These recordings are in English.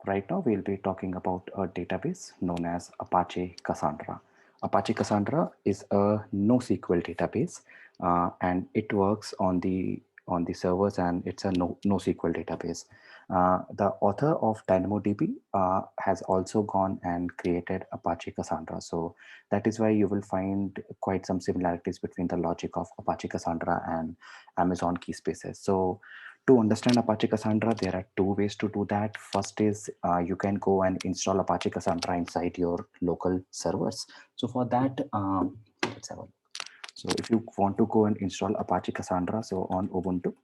Right now we'll be talking about a database known as Apache Cassandra. Apache Cassandra is a NoSQL database, and it works on the servers, and it's a NoSQL database. The author of DynamoDB has also gone and created Apache Cassandra. So that is why you will find quite some similarities between the logic of Apache Cassandra and Amazon Keyspaces. So to understand Apache Cassandra, there are two ways to do that. First is you can go and install Apache Cassandra inside your local servers. So for that, let's have a look. So if you want to go and install Apache Cassandra, so on Ubuntu,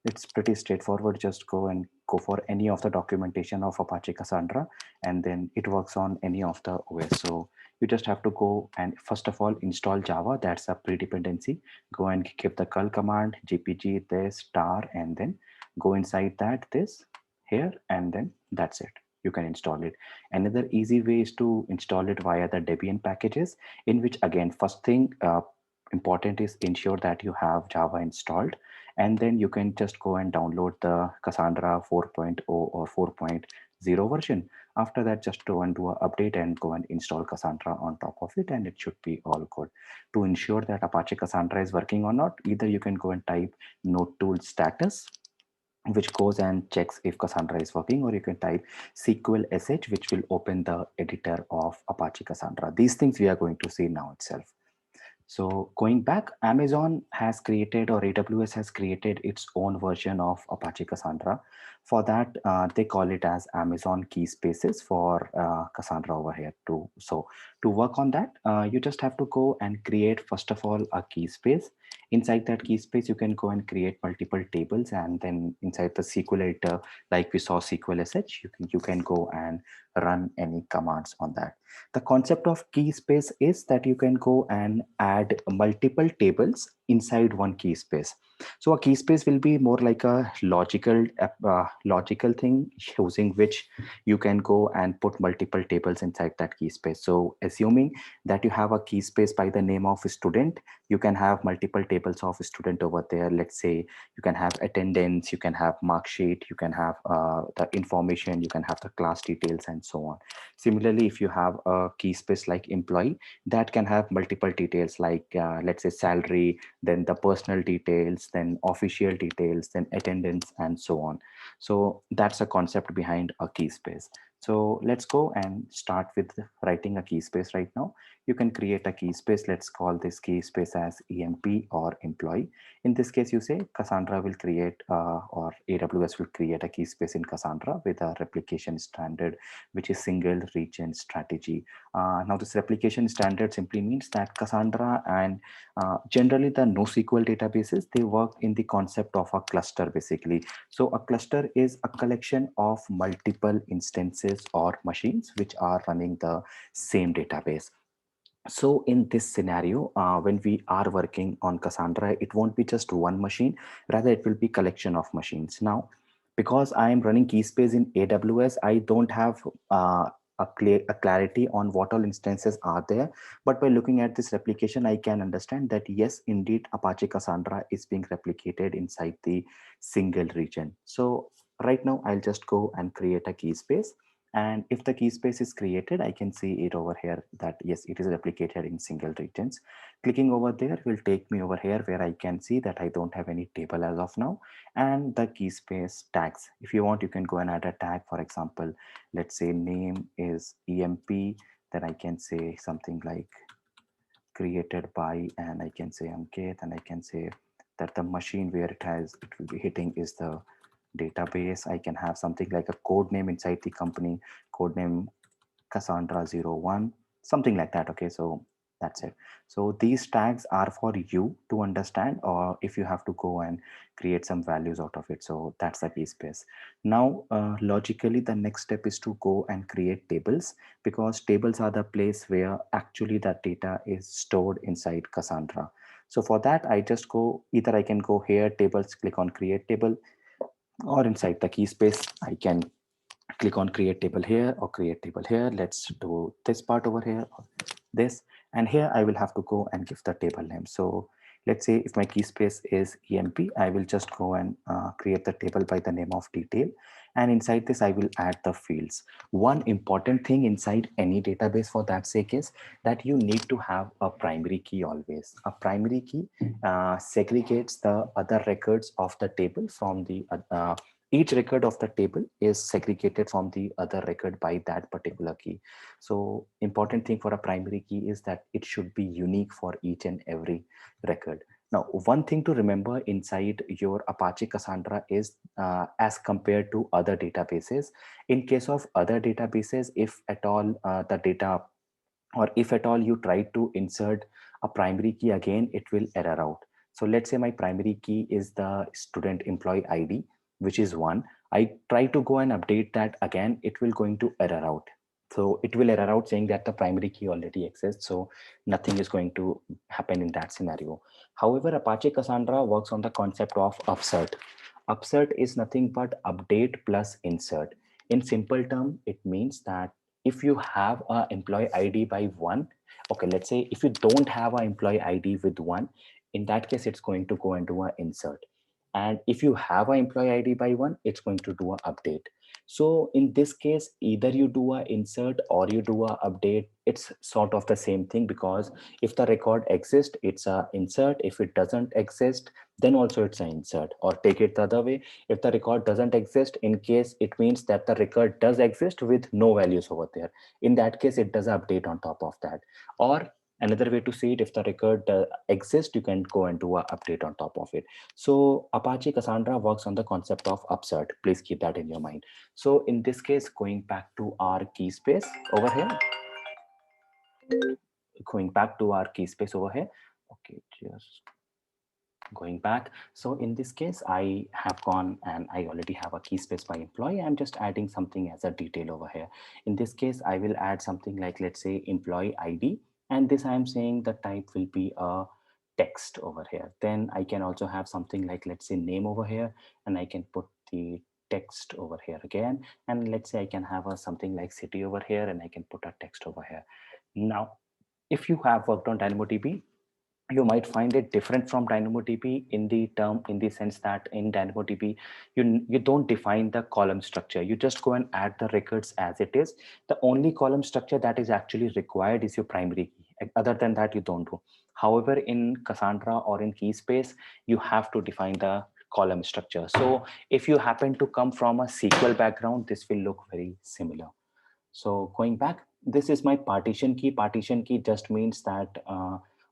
it's pretty straightforward. Just go and go for any of the documentation of Apache Cassandra, and then it works on any of the OS. So you just have to go and first of all install Java. That's a pre-dependency. Go and give the curl command gpg this star, and then go inside that this here, and then that's it. You can install it. Another easy way is to install it via the Debian packages, in which again, first thing important is ensure that you have Java installed, and then you can just go and download the Cassandra 4.0 or 4.0 version. After that, just go and do an update and go and install Cassandra on top of it, and it should be all good. To ensure that Apache Cassandra is working or not, either you can go and type node tool status, which goes and checks if Cassandra is working, or you can type SQL sh, which will open the editor of Apache Cassandra. These things we are going to see now itself. So going back, Amazon has created, or AWS has created, its own version of Apache Cassandra. For that, they call it as Amazon Keyspaces for Cassandra over here too. So to work on that, you just have to go and create, first of all, a key space. Inside that key space, you can go and create multiple tables, and then inside the SQL editor, like we saw SQL sh, you can go and run any commands on that. The concept of key space is that you can go and add multiple tables inside one key space. So a key space will be more like a logical thing, using which you can go and put multiple tables inside that key space. So assuming that you have a key space by the name of student, you can have multiple tables of student over there. Let's say you can have attendance, you can have mark sheet, you can have the information, you can have the class details, and so on. Similarly, if you have a key space like employee, that can have multiple details like let's say salary, then the personal details, then official details, then attendance, and so on. So that's a concept behind a key space. So let's go and start with writing a key space right now. You can create a key space. Let's call this key space as EMP or employee. In this case, you say Cassandra will create or AWS will create a key space in Cassandra with a replication standard, which is single region strategy. Now this replication standard simply means that Cassandra and generally the NoSQL databases, they work in the concept of a cluster basically. So a cluster is a collection of multiple instances or machines which are running the same database. So in this scenario, when we are working on Cassandra, it won't be just one machine, rather it will be collection of machines. Now, because I am running Keyspace in AWS, I don't have a clarity on what all instances are there. But by looking at this replication, I can understand that yes, indeed, Apache Cassandra is being replicated inside the single region. So right now, I'll just go and create a Keyspace. And if the key space is created, I can see it over here that yes, it is replicated in single regions. Clicking over there will take me over here where I can see that I don't have any table as of now, and the key space tags. If you want, you can go and add a tag. For example, let's say name is EMP, then I can say something like created by, and I can say Ankit, and I can say that the machine where it will be hitting is the database. I can have something like a code name inside the company, code name Cassandra 01, something like that. Okay, so that's it. So these tags are for you to understand, or if you have to go and create some values out of it. So that's the key space. Now, logically, the next step is to go and create tables, because tables are the place where actually that data is stored inside Cassandra. So for that, I just go, either I can go here, tables, click on create table, or inside the key space, I can click on create table here or create table here. Let's do this part over here, or this, and here I will have to go and give the table name. So Let's say if my key space is emp, I will just go and create the table by the name of detail, and inside this I will add the fields. One important thing inside any database for that sake is that you need to have a primary key always. A primary key segregates the other records of the table from the each record of the table is segregated from the other record by that particular key. So important thing for a primary key is that it should be unique for each and every record. Now, one thing to remember inside your Apache Cassandra is as compared to other databases, in case of other databases, if at all the data, or if at all you try to insert a primary key again, it will error out. So let's say my primary key is the student employee ID, which is 1. I try to go and update that again, it will going to error out. So it will error out saying that the primary key already exists. So nothing is going to happen in that scenario. However, Apache Cassandra works on the concept of upsert. Upsert is nothing but update plus insert. In simple term, it means that if you have a employee ID by 1, okay, let's say if you don't have an employee ID with 1, in that case, it's going to go and do an insert. And if you have an employee ID by 1, it's going to do an update. So in this case, either you do a insert or you do a update. It's sort of the same thing, because if the record exists, it's a insert. If it doesn't exist, then also it's an insert. Or take it the other way, if the record doesn't exist, in case it means that the record does exist with no values over there, in that case it does update on top of that. Or another way to see it, if the record exists, you can go and do a update on top of it. So Apache Cassandra works on the concept of upsert. Please keep that in your mind. So in this case, going back to our key space over here, okay, just going back. So in this case, I have gone and I already have a key space by employee. I'm just adding something as a detail over here. In this case, I will add something like, let's say, employee ID, and this I'm saying the type will be a text over here. Then I can also have something like, let's say, name over here, and I can put the text over here again. And let's say I can have a something like city over here, and I can put a text over here. Now, if you have worked on DynamoDB, you might find it different from DynamoDB in the sense that in DynamoDB, you don't define the column structure. You just go and add the records as it is. The only column structure that is actually required is your primary key. Other than that, you don't do. However, in Cassandra or in Keyspace, you have to define the column structure. So if you happen to come from a SQL background, this will look very similar. So going back, this is my partition key. Partition key just means that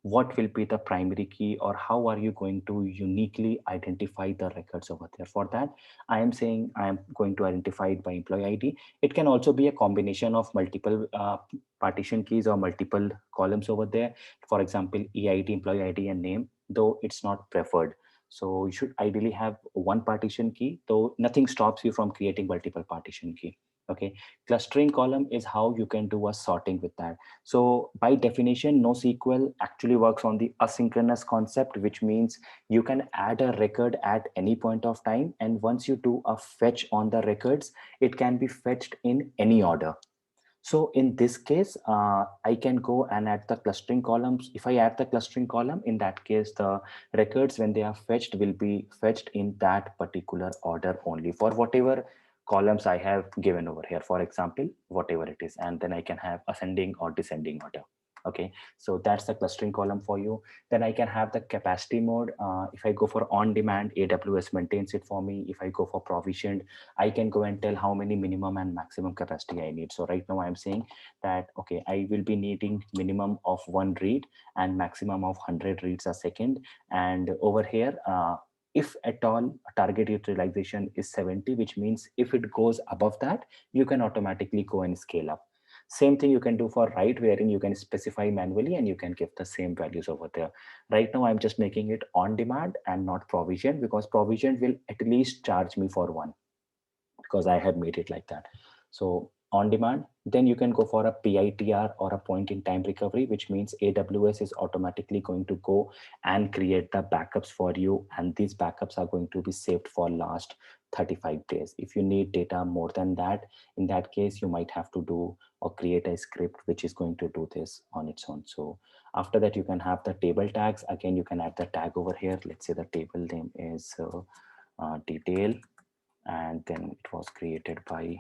what will be the primary key, or how are you going to uniquely identify the records over there. For that, I am saying I am going to identify it by employee ID. It can also be a combination of multiple partition keys or multiple columns over there. For example, EID, employee ID, and name, though it's not preferred. So you should ideally have one partition key, though nothing stops you from creating multiple partition key. Okay, clustering column is how you can do a sorting with that. So by definition, NoSQL actually works on the asynchronous concept, which means you can add a record at any point of time, and once you do a fetch on the records, it can be fetched in any order. So in this case, I can go and add the clustering columns. If I add the clustering column, in that case, the records, when they are fetched, will be fetched in that particular order only for whatever columns I have given over here. For example, whatever it is, and then I can have ascending or descending order. Okay, so that's the clustering column for you. Then I can have the capacity mode. If I go for on demand, AWS maintains it for me. If I go for provisioned, I can go and tell how many minimum and maximum capacity I need. So right now I'm saying that, okay, I will be needing minimum of 1 read and maximum of 100 reads a second. And over here, if at all target utilization is 70, which means if it goes above that, you can automatically go and scale up. Same thing you can do for write, wherein you can specify manually and you can give the same values over there. Right now, I'm just making it on demand and not provision, because provision will at least charge me for one, because I had made it like that. So on demand, then you can go for a PITR or a point in time recovery, which means AWS is automatically going to go and create the backups for you. And these backups are going to be saved for last 35 days. If you need data more than that, in that case, you might have to do or create a script which is going to do this on its own. So after that, you can have the table tags. Again, you can add the tag over here. Let's say the table name is detail, and then it was created by,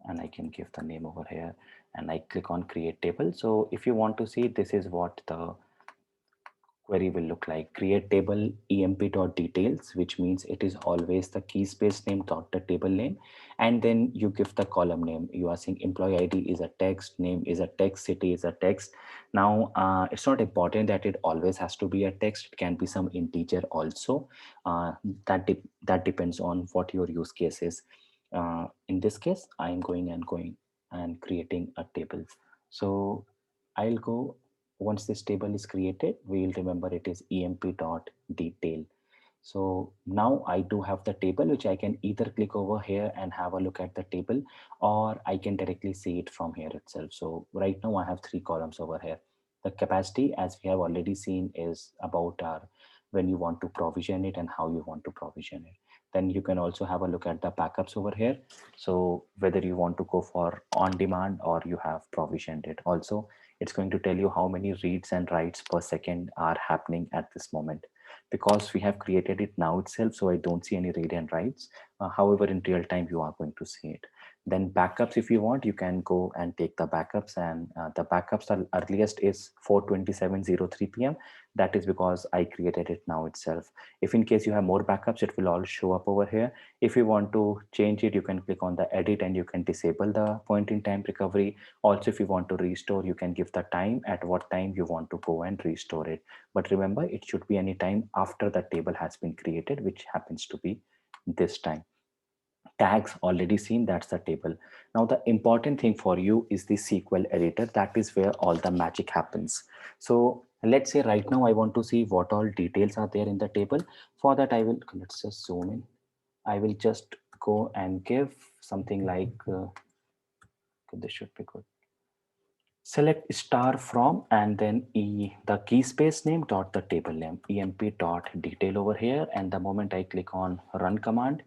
and I can give the name over here, and I click on create table. So if you want to see, this is what the query will look like. Create table emp.details, which means it is always the key space name dot the table name, and then you give the column name. You are saying employee ID is a text, name is a text, city is a text. Now it's not important that it always has to be a text. It can be some integer also. That depends on what your use case is. In this case, I'm going and creating a table. So I'll go, once this table is created, we will remember it is emp.detail. So now I do have the table, which I can either click over here and have a look at the table, or I can directly see it from here itself. So right now I have 3 columns over here. The capacity, as we have already seen, is about our when you want to provision it and how you want to provision it. Then you can also have a look at the backups over here. So whether you want to go for on demand or you have provisioned it. Also, it's going to tell you how many reads and writes per second are happening at this moment. Because we have created it now itself, so I don't see any read and writes. However, in real time, you are going to see it. Then backups, if you want, you can go and take the backups, and the backups are earliest is 4:27:03 p.m. That is because I created it now itself. If in case you have more backups, it will all show up over here. If you want to change it, you can click on the edit and you can disable the point in time recovery. Also, if you want to restore, you can give the time at what time you want to go and restore it. But remember, it should be any time after the table has been created, which happens to be this time. Tags already seen, that's the table. Now the important thing for you is the SQL editor. That is where all the magic happens. So let's say right now I want to see what all details are there in the table. For that, I will, let's just zoom in. I will just go and give something like this should be good. Select star from, and then the key space name dot the table name, emp dot detail over here. And the moment I click on run command,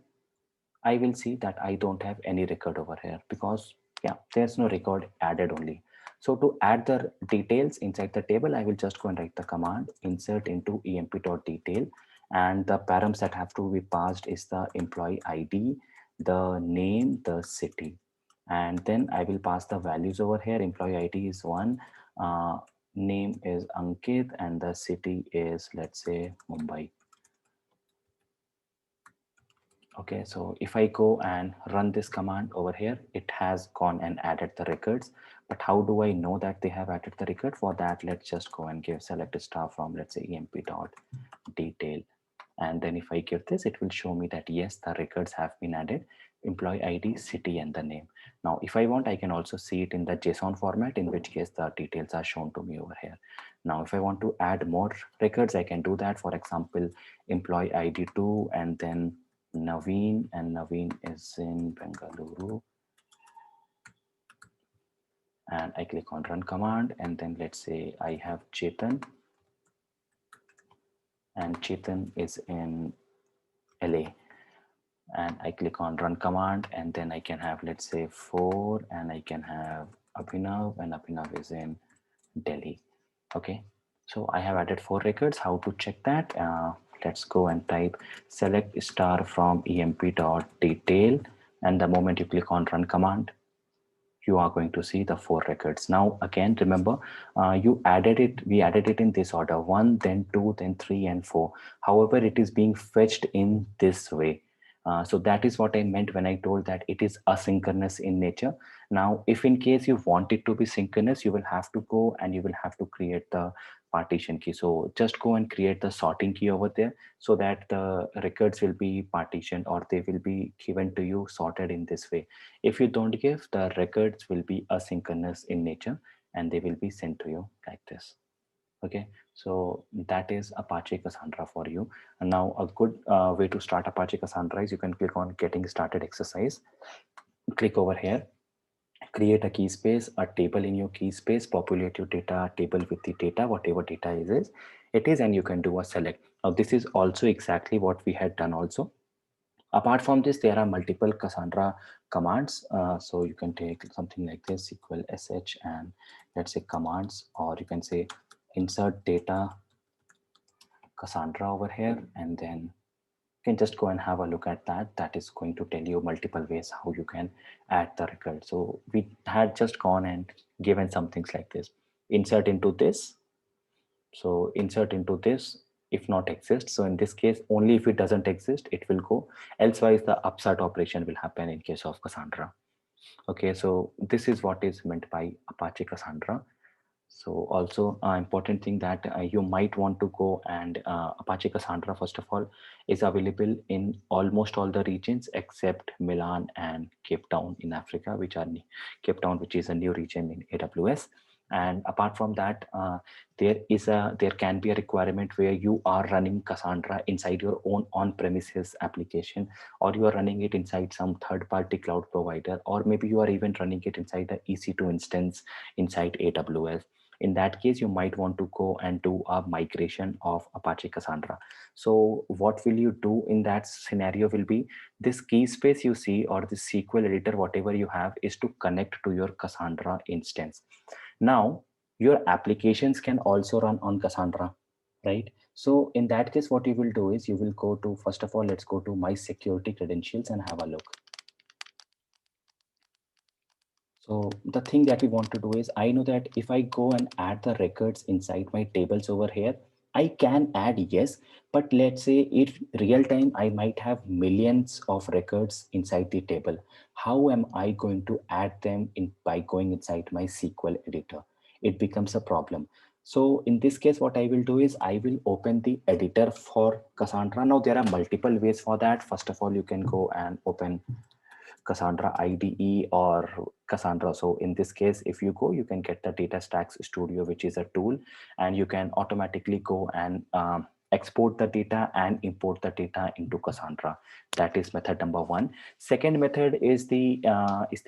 I will see that I don't have any record over here because yeah, there's no record added only. So to add the details inside the table, I will just go and write the command insert into emp.detail, and the params that have to be passed is the employee ID, the name, the city, and then I will pass the values over here. Employee ID is 1, name is Ankit, and the city is, let's say, Mumbai. Okay, so if I go and run this command over here, it has gone and added the records. But how do I know that they have added the record? For that, let's just go and give select a star from, let's say, emp.detail. And then if I give this, it will show me that yes, the records have been added, employee ID, city, and the name. Now, if I want, I can also see it in the JSON format, in which case the details are shown to me over here. Now, if I want to add more records, I can do that. For example, employee ID 2, and then Naveen, and Naveen is in Bengaluru. And I click on run command, and then let's say I have Chetan, and Chetan is in LA. And I click on run command, and then I can have, let's say, 4, and I can have Abhinav, and Abhinav is in Delhi. Okay, so I have added 4 records. How to check that? Let's go and type select star from emp.detail, and the moment you click on run command, you are going to see the 4 records. Now again, remember, we added it in this order: 1, then 2, then 3, and 4. However, it is being fetched in this way. So that is what I meant when I told that it is asynchronous in nature. Now, if in case you want it to be synchronous, you will have to go and you will have to create the partition key. So just go and create the sorting key over there, so that the records will be partitioned, or they will be given to you sorted in this way. If you don't give, the records will be asynchronous in nature, and they will be sent to you like this. Okay, so that is Apache Cassandra for you. And now a good way to start Apache Cassandra is you can click on getting started exercise. Click over here, create a key space, a table in your key space, populate your data table with the data, whatever data it is, and you can do a select. Now this is also exactly what we had done also. Apart from this, there are multiple Cassandra commands. So you can take something like this, SQL sh, and let's say commands, or you can say insert data Cassandra over here, and then you can just go and have a look at that. That is going to tell you multiple ways how you can add the record. So we had just gone and given some things like this. Insert into this. So insert into this if not exist. So in this case, only if it doesn't exist, it will go. Elsewise, the upsert operation will happen in case of Cassandra. Okay, so this is what is meant by Apache Cassandra. So also important thing that you might want to go and Apache Cassandra, first of all, is available in almost all the regions except Milan and Cape Town in Africa, Cape Town, which is a new region in AWS. And apart from that, there can be a requirement where you are running Cassandra inside your own on-premises application, or you are running it inside some third-party cloud provider, or maybe you are even running it inside the EC2 instance inside AWS. In that case, you might want to go and do a migration of Apache Cassandra. So what will you do in that scenario will be this key space you see, or the SQL editor, whatever you have, is to connect to your Cassandra instance. Now, your applications can also run on Cassandra, right? So in that case, what you will do is you will go to, first of all, let's go to my security credentials and have a look. So the thing that we want to do is, I know that if I go and add the records inside my tables over here, I can add, yes, but let's say if real time, I might have millions of records inside the table. How am I going to add them in by going inside my SQL editor? It becomes a problem. So in this case, what I will do is I will open the editor for Cassandra. Now there are multiple ways for that. First of all, you can go and open Cassandra IDE or Cassandra. So in this case, if you go, you can get the DataStax Studio, which is a tool, and you can automatically go and export the data and import the data into Cassandra. That is method number one. Second method is the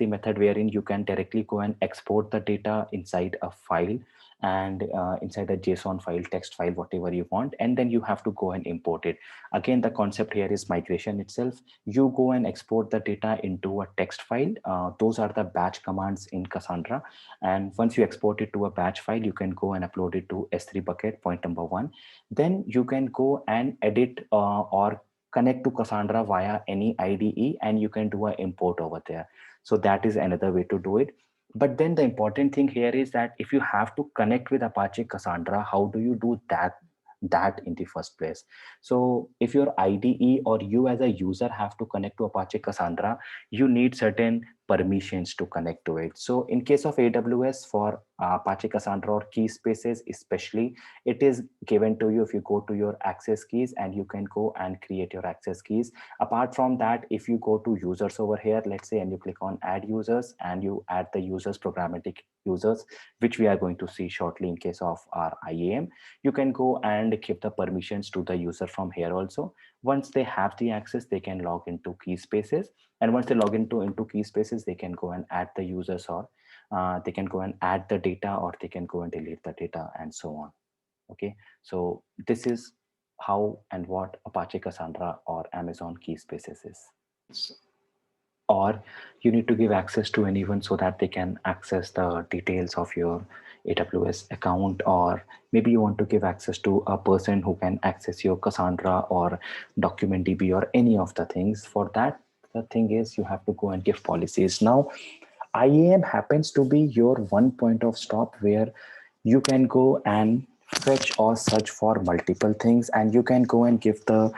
method wherein you can directly go and export the data inside a file, and inside a JSON file, text file, whatever you want, and then you have to go and import it. Again, the concept here is migration itself. You go and export the data into a text file. Those are the batch commands in Cassandra. And once you export it to a batch file, you can go and upload it to S3 bucket, point number one. Then you can go and edit or connect to Cassandra via any IDE, and you can do an import over there. So that is another way to do it. But then the important thing here is that if you have to connect with Apache Cassandra, how do you do that in the first place? So if your IDE or you as a user have to connect to Apache Cassandra, you need certain permissions to connect to it. So in case of AWS for Apache Cassandra or Keyspaces especially, it is given to you if you go to your access keys, and you can go and create your access keys. Apart from that, if you go to users over here, let's say, and you click on add users, and you add the users, programmatic users, which we are going to see shortly in case of our IAM, you can go and give the permissions to the user from here also. Once they have the access, they can log into Keyspaces, and once they log into Keyspaces, they can go and add the users, or they can go and add the data, or they can go and delete the data, and so on. Okay, so this is how and what Apache Cassandra or Amazon Keyspaces is. Or you need to give access to anyone so that they can access the details of your AWS account, or maybe you want to give access to a person who can access your Cassandra or DocumentDB or any of the things. For that, the thing is you have to go and give policies. Now, IAM happens to be your one point of stop where you can go and fetch or search for multiple things, and you can go and give the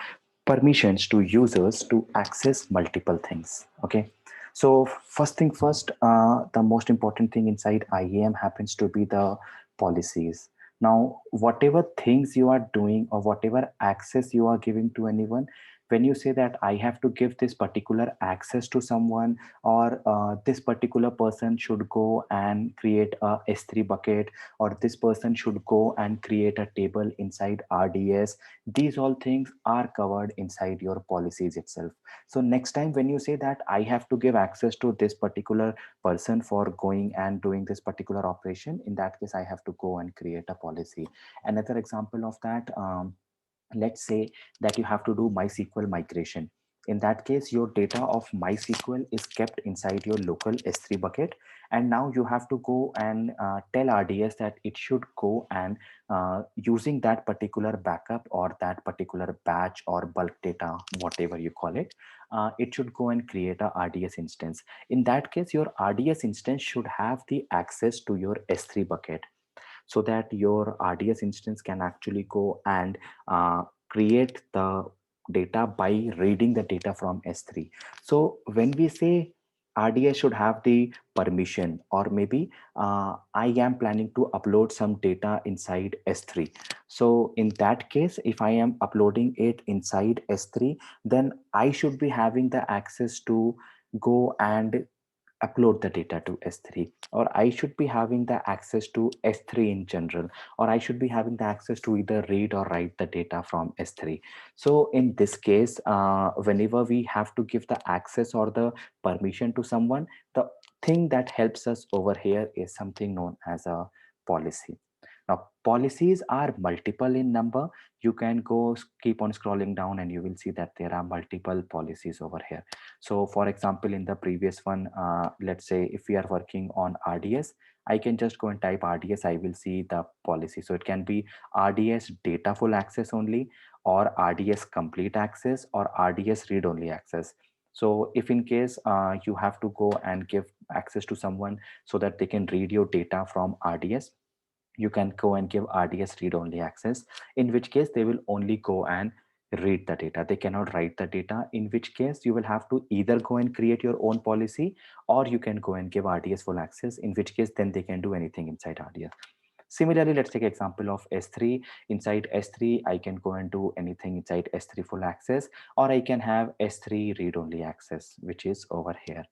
permissions to users to access multiple things. Okay, so first thing first, the most important thing inside IAM happens to be the policies. Now, whatever things you are doing or whatever access you are giving to anyone when you say that I have to give this particular access to someone, or this particular person should go and create a S3 bucket, or this person should go and create a table inside RDS, these all things are covered inside your policies itself. So next time when you say that I have to give access to this particular person for going and doing this particular operation, in that case I have to go and create a policy. Another example of that, let's say that you have to do MySQL migration. In that case, your data of MySQL is kept inside your local S3 bucket, and now you have to go and tell RDS that it should go and using that particular backup or that particular batch or bulk data, whatever you call it, it should go and create a RDS instance. In that case, your RDS instance should have the access to your S3 bucket, so that your RDS instance can actually go and create the data by reading the data from S3. So when we say RDS should have the permission, or maybe I am planning to upload some data inside S3. So in that case, if I am uploading it inside S3, then I should be having the access to go and upload the data to S3, or I should be having the access to S3 in general, or I should be having the access to either read or write the data from S3. So in this case, whenever we have to give the access or the permission to someone, the thing that helps us over here is something known as a policy. Now, policies are multiple in number. You can go keep on scrolling down and you will see that there are multiple policies over here. So for example, in the previous one, let's say if we are working on RDS, I can just go and type RDS, I will see the policy. So it can be RDS data full access only, or RDS complete access, or RDS read only access. So if in case you have to go and give access to someone so that they can read your data from RDS, you can go and give RDS read only access, in which case they will only go and read the data. They cannot write the data, in which case you will have to either go and create your own policy, or you can go and give RDS full access, in which case then they can do anything inside RDS. Similarly, let's take example of S3. Inside S3, I can go and do anything inside S3 full access, or I can have S3 read only access, which is over here.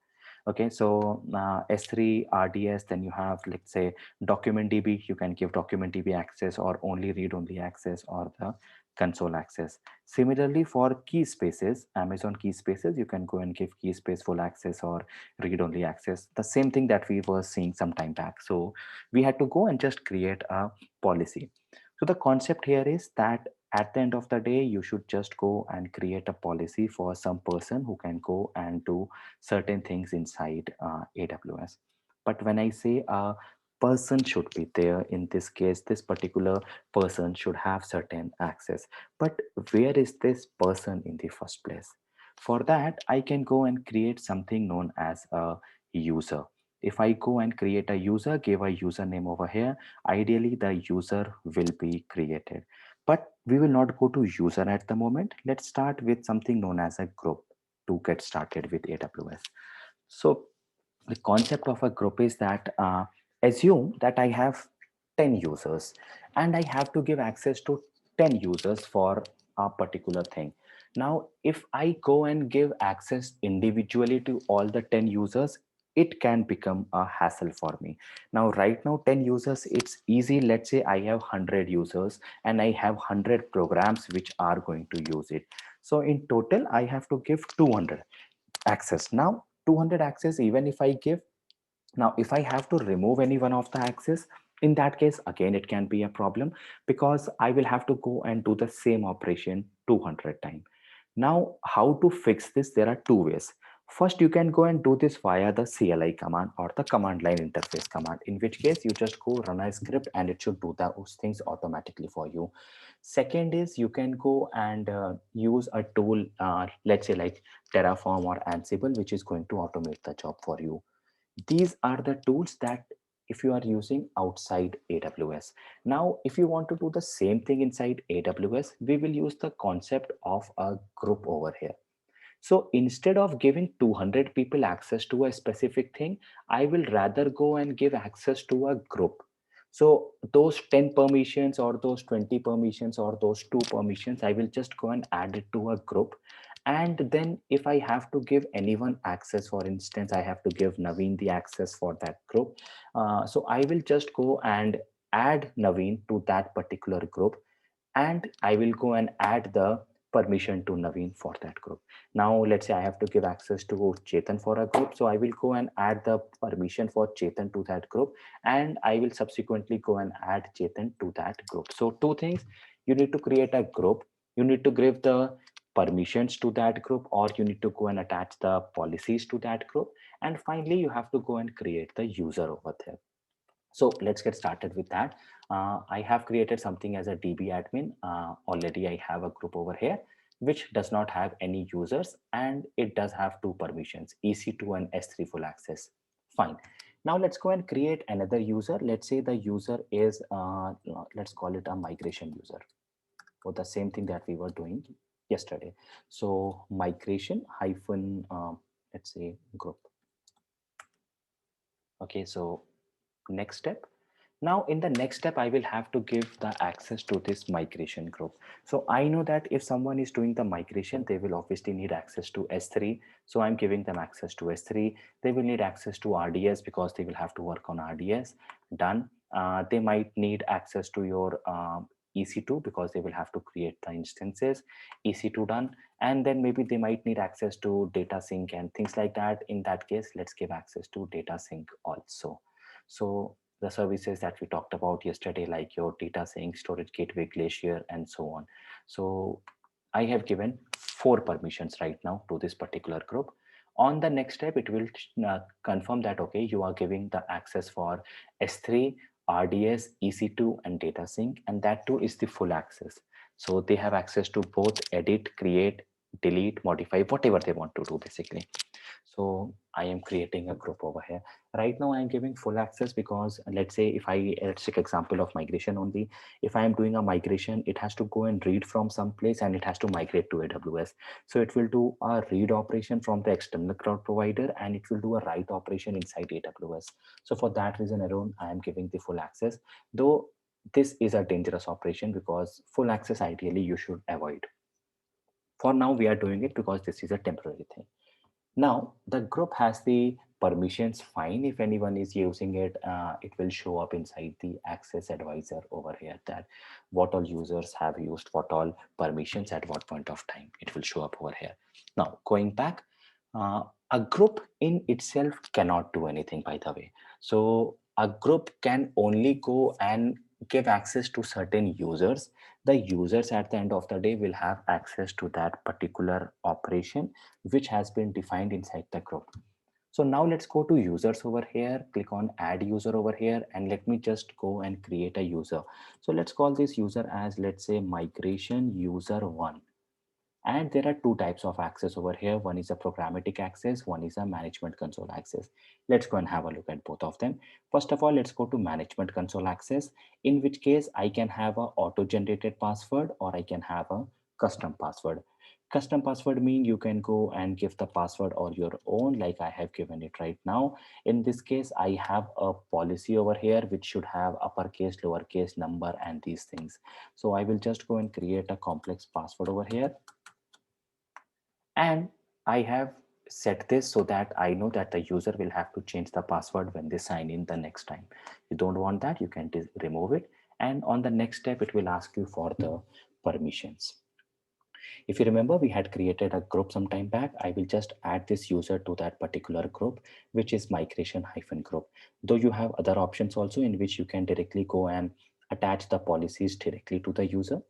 Okay, so S3 RDS, then you have, let's say, document DB. You can give document DB access, or only read only access, or the console access. Similarly, for key spaces, Amazon key spaces, you can go and give key space full access or read only access. The same thing that we were seeing some time back. So we had to go and just create a policy. So the concept here is that at the end of the day, you should just go and create a policy for some person who can go and do certain things inside AWS. But when I say a person should be there, in this case, this particular person should have certain access. But where is this person in the first place? For that, I can go and create something known as a user. If I go and create a user, give a username over here, ideally the user will be created. But we will not go to user at the moment. Let's start with something known as a group to get started with AWS. So the concept of a group is that assume that I have 10 users and I have to give access to 10 users for a particular thing. Now, if I go and give access individually to all the 10 users, it can become a hassle for me. Now, right now, 10 users, it's easy. Let's say I have 100 users and I have 100 programs which are going to use it. So in total, I have to give 200 access. Now 200 access, even if I give, now if I have to remove any one of the access, in that case again it can be a problem, because I will have to go and do the same operation 200 times. Now how to fix this? There are two ways. First, you can go and do this via the CLI command or the command line interface command, in which case you just go run a script and it should do those things automatically for you. Second is you can go and use a tool, let's say like Terraform or Ansible, which is going to automate the job for you. These are the tools that if you are using outside AWS. Now, if you want to do the same thing inside AWS, we will use the concept of a group over here. So instead of giving 200 people access to a specific thing, I will rather go and give access to a group. So those 10 permissions or those 20 permissions or those 2 permissions, I will just go and add it to a group. And then if I have to give anyone access, for instance, I have to give Naveen the access for that group. So I will just go and add Naveen to that particular group, and I will go and add the permission to Naveen for that group. Now, let's say I have to give access to Chetan for a group. So I will go and add the permission for Chetan to that group, and I will subsequently go and add Chetan to that group. So two things: you need to create a group, you need to give the permissions to that group, or you need to go and attach the policies to that group. And finally, you have to go and create the user over there. So let's get started with that. I have created something as a DB admin. Already I have a group over here, which does not have any users, and it does have two permissions, EC2 and S3 full access. Fine. Now let's go and create another user. Let's say the user is, let's call it a migration user, for the same thing that we were doing yesterday. So migration hyphen, let's say group. Okay, so next step. Now in the next step, I will have to give the access to this migration group. So I know that if someone is doing the migration, they will obviously need access to S3. So I'm giving them access to S3. They will need access to RDS because they will have to work on RDS. Done. They might need access to your EC2 because they will have to create the instances. EC2 done. And then maybe they might need access to data sync and things like that. In that case, let's give access to data sync also. So the services that we talked about yesterday, like your data sync, storage gateway, Glacier, and so on. So I have given 4 permissions right now to this particular group. On the next step, it will confirm that, okay, you are giving the access for S3, RDS, EC2, and data sync, and that too is the full access. So they have access to both edit, create, delete, modify, whatever they want to do basically. So I am creating a group over here. Right now I'm giving full access because let's say if let's take example of migration only. If I am doing a migration, it has to go and read from some place and it has to migrate to AWS. So it will do a read operation from the external cloud provider and it will do a write operation inside AWS. So for that reason alone, I am giving the full access, though this is a dangerous operation because full access ideally you should avoid. For now, we are doing it because this is a temporary thing. Now, the group has the permissions fine. If anyone is using it, it will show up inside the access advisor over here that what all users have used, what all permissions at what point of time. It will show up over here. Now, going back, a group in itself cannot do anything, by the way. So a group can only go and give access to certain users. The users at the end of the day will have access to that particular operation which has been defined inside the group. So now let's go to users over here, click on add user over here, and let me just go and create a user. So let's call this user as, let's say, migration user 1. And there are 2 types of access over here. One is a programmatic access, one is a management console access. Let's go and have a look at both of them. First of all, let's go to management console access, in which case I can have a auto-generated password or I can have a custom password. Custom password mean you can go and give the password or your own, like I have given it right now. In this case, I have a policy over here which should have uppercase, lowercase, number, and these things. So I will just go and create a complex password over here. And I have set this so that I know that the user will have to change the password when they sign in the next time. You don't want that, you can remove it. And on the next step, it will ask you for the permissions. If you remember, we had created a group some time back. I will just add this user to that particular group, which is migration-group. Though you have other options also in which you can directly go and attach the policies directly to the user.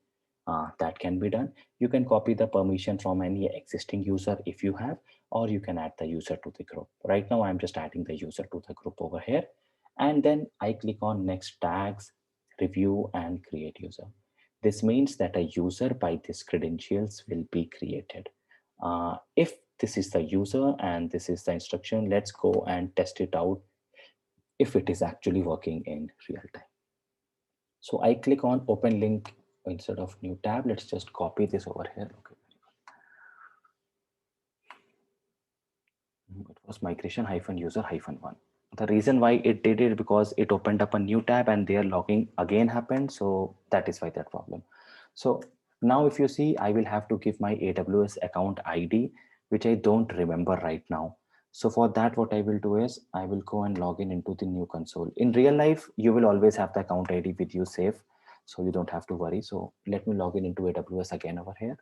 That can be done. You can copy the permission from any existing user if you have, or you can add the user to the group. Right now, I'm just adding the user to the group over here. And then I click on next tags, review, and create user. This means that a user by these credentials will be created. If this is the user and this is the instruction, let's go and test it out if it is actually working in real time. So I click on open link instead of new tab. Let's just copy this over here. Okay. It was migration-user-1. The reason why it did it because it opened up a new tab and their logging again happened. So that is why that problem. So Now, if you see, I will have to give my AWS account ID, which I don't remember right now. So for that, what I will do is I will go and log in into the new console. In real life, you will always have the account ID with you safe, so you don't have to worry. So let me log in into AWS again over here.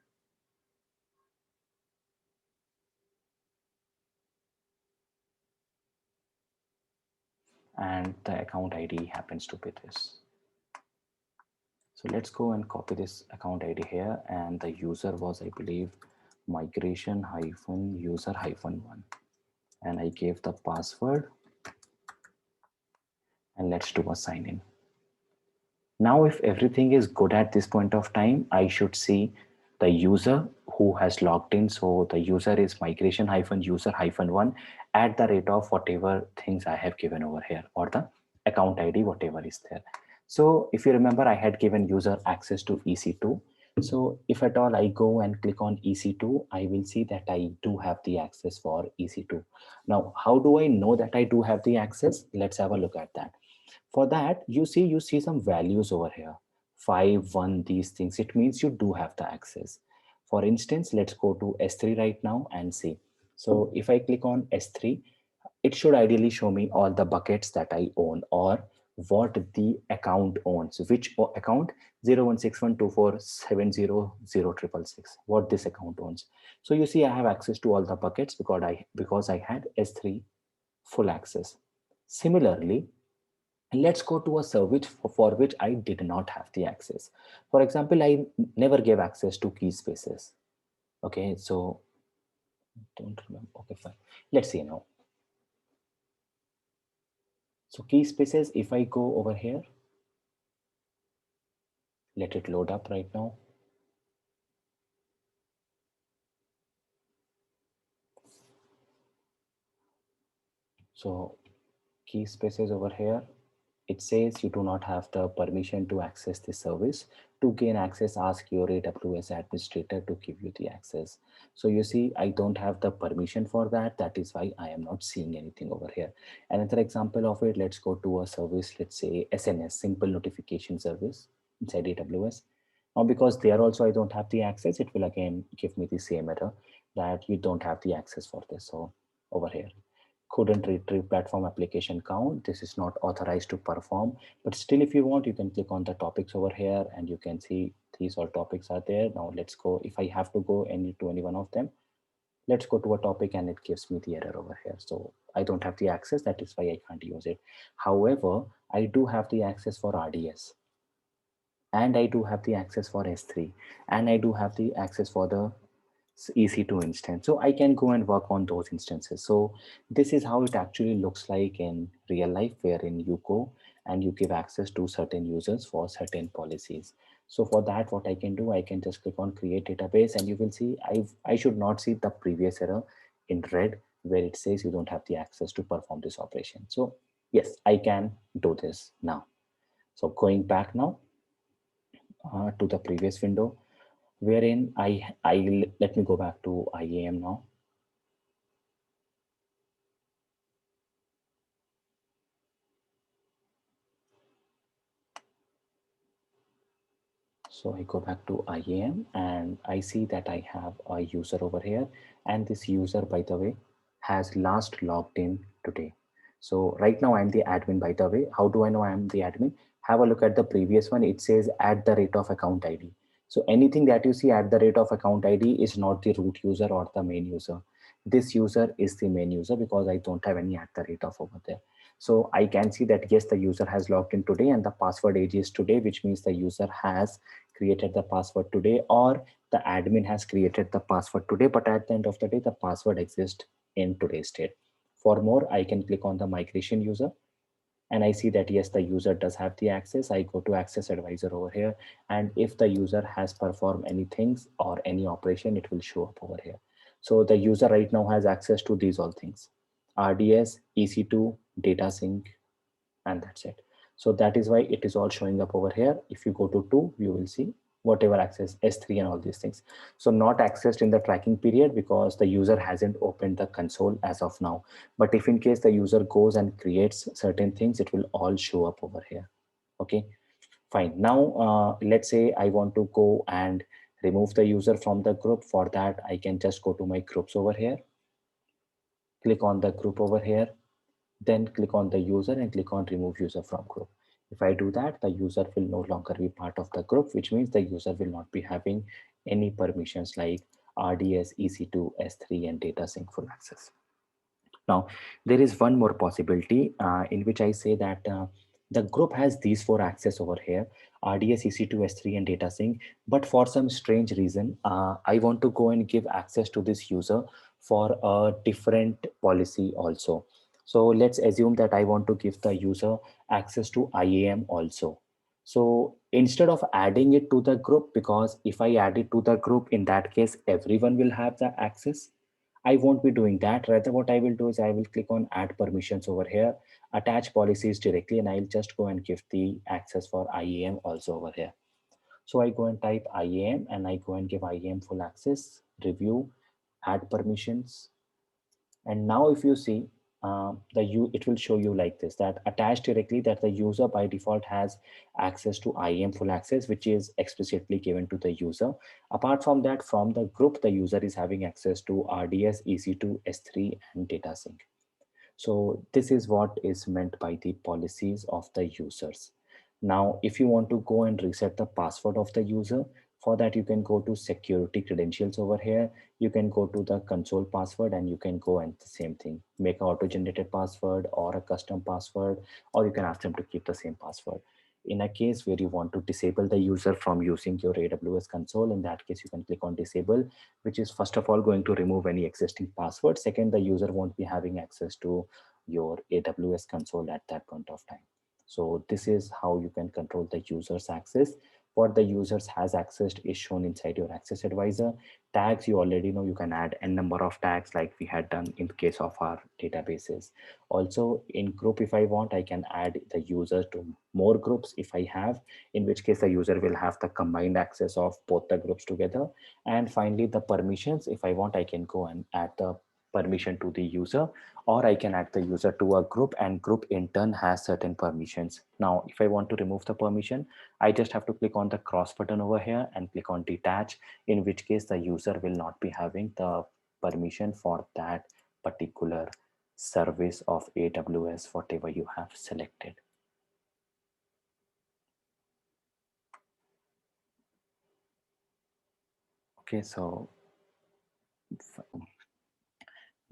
And the account ID happens to be this. So let's go and copy this account ID here. And the user was, I believe, migration hyphen user hyphen one. And I gave the password, and let's do a sign in. Now, if everything is good at this point of time, I should see the user who has logged in. So the user is migration hyphen user hyphen one at the rate of whatever things I have given over here, or the account ID, whatever is there. So if you remember, I had given user access to EC2. So if at all I go and click on EC2, I will see that I do have the access for EC2. Now, how do I know that I do have the access? Let's have a look at that. For that, you see some values over here, 5 1, these things. It means you do have the access. For instance, let's go to S3 right now and see. So if I click on S3, it should ideally show me all the buckets that I own, or what the account owns. Which account? 016124700666, what this account owns. So you see I have access to all the buckets because I had S3 full access. Similarly, let's go to a service for which I did not have the access. For example, I never gave access to Keyspaces. Okay, so don't remember. Okay, fine. Let's see now. So Keyspaces, if I go over here, let it load up right now. So Keyspaces over here, it says you do not have the permission to access this service. To gain access, ask your AWS administrator to give you the access. So you see, I don't have the permission for that. That is why I am not seeing anything over here. Another example of it, let's go to a service, let's say SNS, Simple Notification Service inside AWS. Now, because there also I don't have the access, it will again give me the same error that you don't have the access for this. So over here, couldn't retrieve platform application count. This is not authorized to perform, but still if you want, you can click on the topics over here and you can see these all topics are there. Now let's go. If I have to go to any one of them, let's go to a topic and it gives me the error over here. So I don't have the access. That is why I can't use it. However, I do have the access for RDS, and I do have the access for S3, and I do have the access for the EC2 instance. So I can go and work on those instances. So this is how it actually looks like in real life, wherein you go and you give access to certain users for certain policies. So for that, what I can do, I can just click on create database, and you will see I should not see the previous error in red where it says you don't have the access to perform this operation. So yes, I can do this now. So going back now to the previous window, wherein I let me go back to IAM now. So I go back to IAM and I see that I have a user over here, and this user, by the way, has last logged in today. So right now I'm the admin, by the way. How do I know I'm the admin? Have a look at the previous one. It says at the rate of account ID. So anything that you see at the rate of account ID is not the root user or the main user. This user is the main user because I don't have any at the rate of over there. So I can see that yes, the user has logged in today and the password age is today, which means the user has created the password today, or the admin has created the password today, but at the end of the day, the password exists in today's state. For more, I can click on the migration user and I see that yes, the user does have the access. I go to access advisor over here, and if the user has performed any things or any operation, it will show up over here. So the user right now has access to these all things: RDS, EC2, data sync, and that's it. So that is why it is all showing up over here. If you go to 2, you will see whatever access, S3 and all these things. So not accessed in the tracking period because the user hasn't opened the console as of now. But if in case the user goes and creates certain things, it will all show up over here. Okay, fine. Now let's say I want to go and remove the user from the group. For that, I can just go to my groups over here, click on the group over here, then click on the user and click on remove user from group. If I do that, the user will no longer be part of the group, which means the user will not be having any permissions like RDS, EC2, S3, and data sync full access. Now, there is one more possibility in which I say that the group has these four access over here, RDS, EC2, S3, and data sync. But for some strange reason, I want to go and give access to this user for a different policy also. So let's assume that I want to give the user access to IAM also. So instead of adding it to the group, because if I add it to the group, in that case, everyone will have the access. I won't be doing that. Rather, what I will do is I will click on add permissions over here, attach policies directly, and I'll just go and give the access for IAM also over here. So I go and type IAM and I go and give IAM full access, review, add permissions. And now if you see, it will show you like this, that attached directly, that the user by default has access to IAM full access, which is explicitly given to the user. Apart from that, from the group, the user is having access to RDS, EC2, S3, and data sync. So this is what is meant by the policies of the users. Now, if you want to go and reset the password of the user, for that you can go to security credentials over here. You can go to the console password and you can go and the same thing, make an auto-generated password or a custom password, or you can ask them to keep the same password. In a case where you want to disable the user from using your AWS console, in that case, you can click on disable, which is first of all going to remove any existing password. Second, the user won't be having access to your AWS console at that point of time. So this is how you can control the user's access. What the users has accessed is shown inside your access advisor. Tags, you already know, you can add n number of tags like we had done in case of our databases. Also in group, if I want, I can add the user to more groups if I have, in which case the user will have the combined access of both the groups together. And finally, the permissions, if I want, I can go and add the permission to the user, or I can add the user to a group, and group in turn has certain permissions. Now, if I want to remove the permission, I just have to click on the cross button over here and click on detach, in which case the user will not be having the permission for that particular service of AWS, whatever you have selected. Okay, so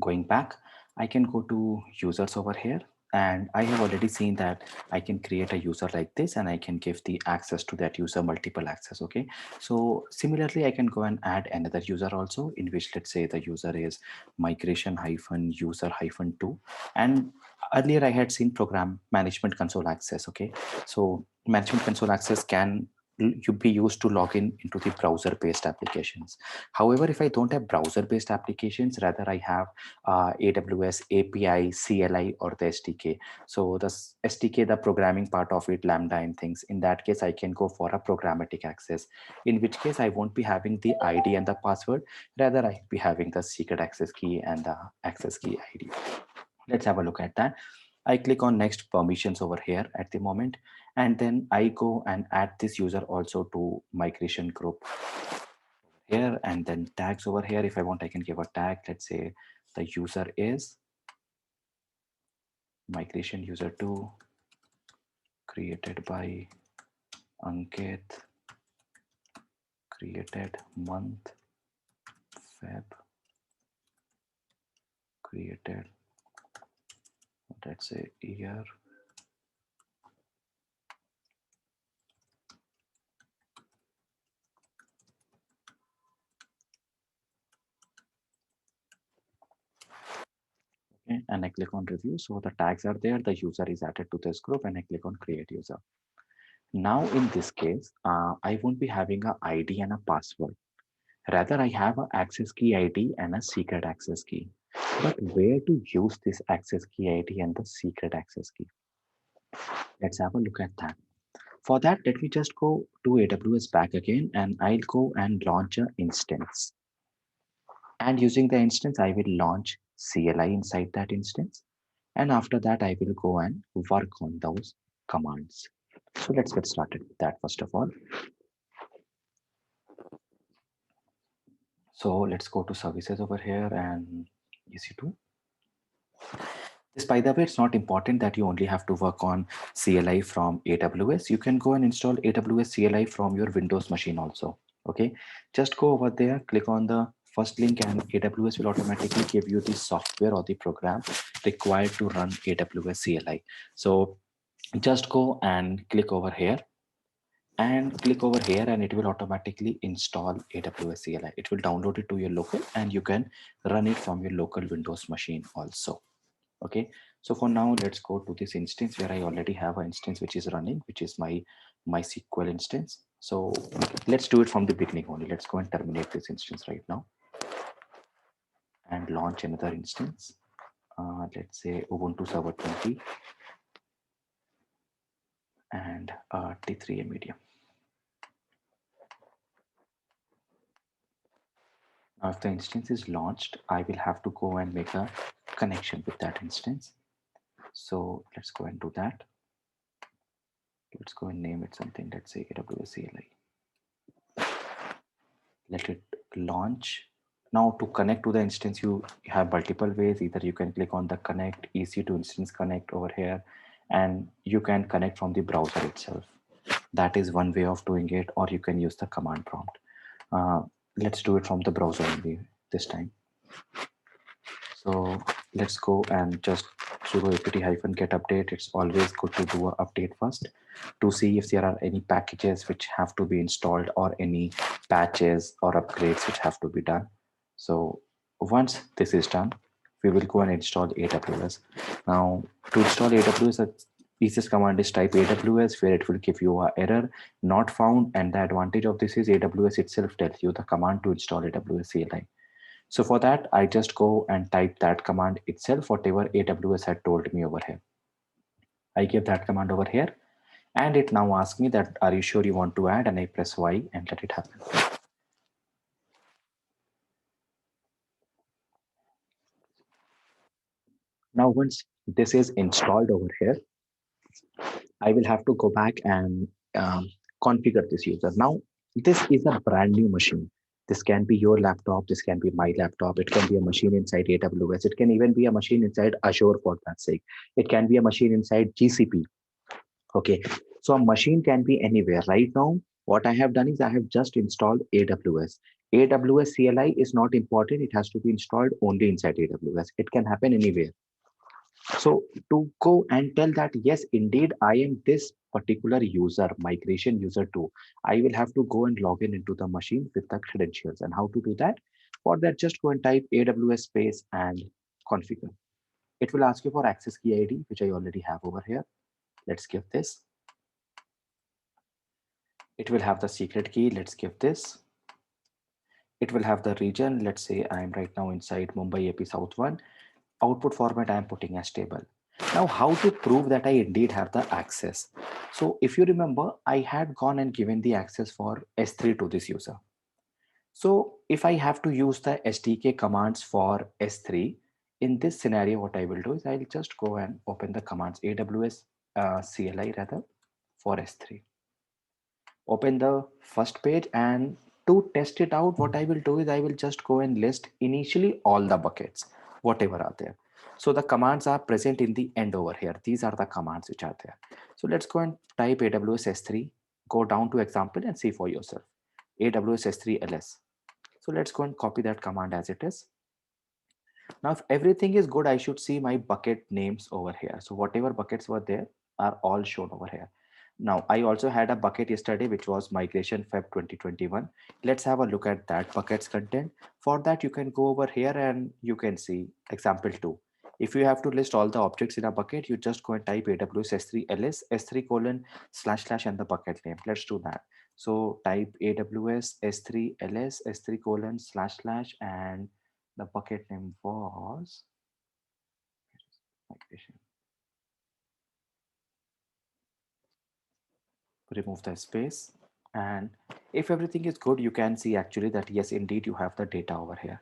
going back, I can go to users over here, and I have already seen that I can create a user like this and I can give the access to that user multiple access. Okay, so similarly, I can go and add another user also, in which let's say the user is migration-user-2. And earlier I had seen program management console access. Okay, so management console access can you be used to log in into the browser based applications. However, if I don't have browser based applications, rather I have AWS API, CLI, or the SDK. So the SDK, the programming part of it, Lambda and things, in that case, I can go for a programmatic access, in which case I won't be having the ID and the password. Rather, I'll be having the secret access key and the access key ID. Let's have a look at that. I click on next permissions over here at the moment, and then I go and add this user also to migration group here, and then tags over here. If I want, I can give a tag. Let's say the user is migration user 2 created by Ankit, created month Feb, created, let's say, year. Okay, and I click on review. So the tags are there, the user is added to this group, and I click on create user. Now in this case, I won't be having a ID and a password. Rather, I have an access key ID and a secret access key. But where to use this access key ID and the secret access key? Let's have a look at that. For that, let me just go to AWS back again, and I'll go and launch an instance. And using the instance, I will launch CLI inside that instance. And after that, I will go and work on those commands. So let's get started with that first of all. So let's go to services over here and EC2. This, by the way, it's not important that you only have to work on CLI from AWS. You can go and install AWS CLI from your Windows machine also. Okay, just go over there, click on the first link, and AWS will automatically give you the software or the program required to run AWS CLI. So just go and click over here and click over here, and it will automatically install AWS CLI. It will download it to your local, and you can run it from your local Windows machine also. Okay, so for now, let's go to this instance where I already have an instance which is running, which is my MySQL instance. So let's do it from the beginning only. Let's go and terminate this instance right now and launch another instance. Let's say Ubuntu Server 20 and T3A Medium. Now, if the instance is launched, I will have to go and make a connection with that instance. So let's go and do that. Let's go and name it something. Let's say AWS CLI. Let it launch. Now to connect to the instance, you have multiple ways. Either you can click on the connect, EC2 instance connect over here, and you can connect from the browser itself. That is one way of doing it, or you can use the command prompt. Let's do it from the browser only this time. So let's go and just sudo apt-get update. It's always good to do an update first to see if there are any packages which have to be installed or any patches or upgrades which have to be done. So once this is done, we will go and install AWS. Now to install AWS, the easiest command is type AWS, where it will give you an error not found. And the advantage of this is AWS itself tells you the command to install AWS CLI. So for that, I just go and type that command itself, whatever AWS had told me over here. I give that command over here, and it now asks me that, are you sure you want to add? And I press Y and let it happen. Now, once this is installed over here, I will have to go back and configure this user. Now, this is a brand new machine. This can be your laptop. This can be my laptop. It can be a machine inside AWS. It can even be a machine inside Azure, for that sake. It can be a machine inside GCP. Okay, so a machine can be anywhere. Right now, what I have done is I have just installed AWS. AWS CLI is not important. It has to be installed only inside AWS. It can happen anywhere. So to go and tell that, yes, indeed, I am this particular user, migration user too, I will have to go and log in into the machine with the credentials. And how to do that? For that, just go and type AWS space and configure. It will ask you for access key ID, which I already have over here. Let's give this. It will have the secret key. Let's give this. It will have the region. Let's say I'm right now inside Mumbai AP South 1. Output format I'm putting as table. Now, how to prove that I indeed have the access? So if you remember, I had gone and given the access for S3 to this user. So if I have to use the SDK commands for S3, in this scenario, what I will do is I'll just go and open the commands AWS CLI rather for S3. Open the first page, and to test it out, what I will do is I will just go and list initially all the buckets, whatever are there. So the commands are present in the end over here. These are the commands which are there. So let's go and type AWS S3, go down to example and see for yourself. AWS S3 ls. So let's go and copy that command as it is. Now, if everything is good, I should see my bucket names over here. So whatever buckets were there are all shown over here. Now, I also had a bucket yesterday, which was migration Feb 2021. Let's have a look at that bucket's content. For that, you can go over here and you can see example 2. If you have to list all the objects in a bucket, you just go and type AWS S3 ls S3 colon / and the bucket name. Let's do that. So type AWS S3 ls S3 colon / and the bucket name was migration. Remove the space, and if everything is good, you can see actually that yes, indeed, you have the data over here.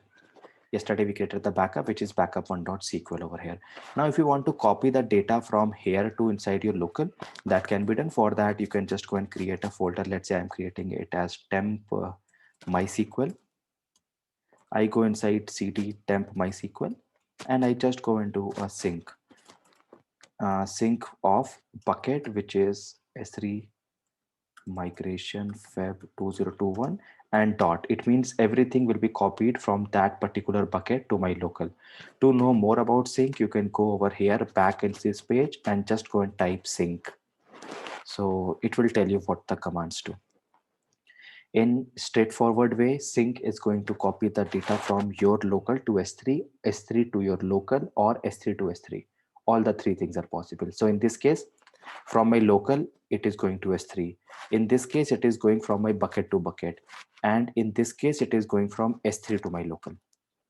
Yesterday we created the backup, which is backup1.sql over here. Now if you want to copy the data from here to inside your local, that can be done. For that, you can just go and create a folder. Let's say I'm creating it as temp MySQL. I go inside cd temp MySQL, and I just go into a sync of bucket, which is S3 migration feb 2021 and dot. It means everything will be copied from that particular bucket to my local. To know more about sync, you can go over here back in this page and just go and type sync. So it will tell you what the commands do. In straightforward way, sync is going to copy the data from your local to S3, S3 to your local, or S3 to S3. All the three things are possible. So in this case, from my local, it is going to S3. In this case, it is going from my bucket to bucket. And in this case, it is going from S3 to my local.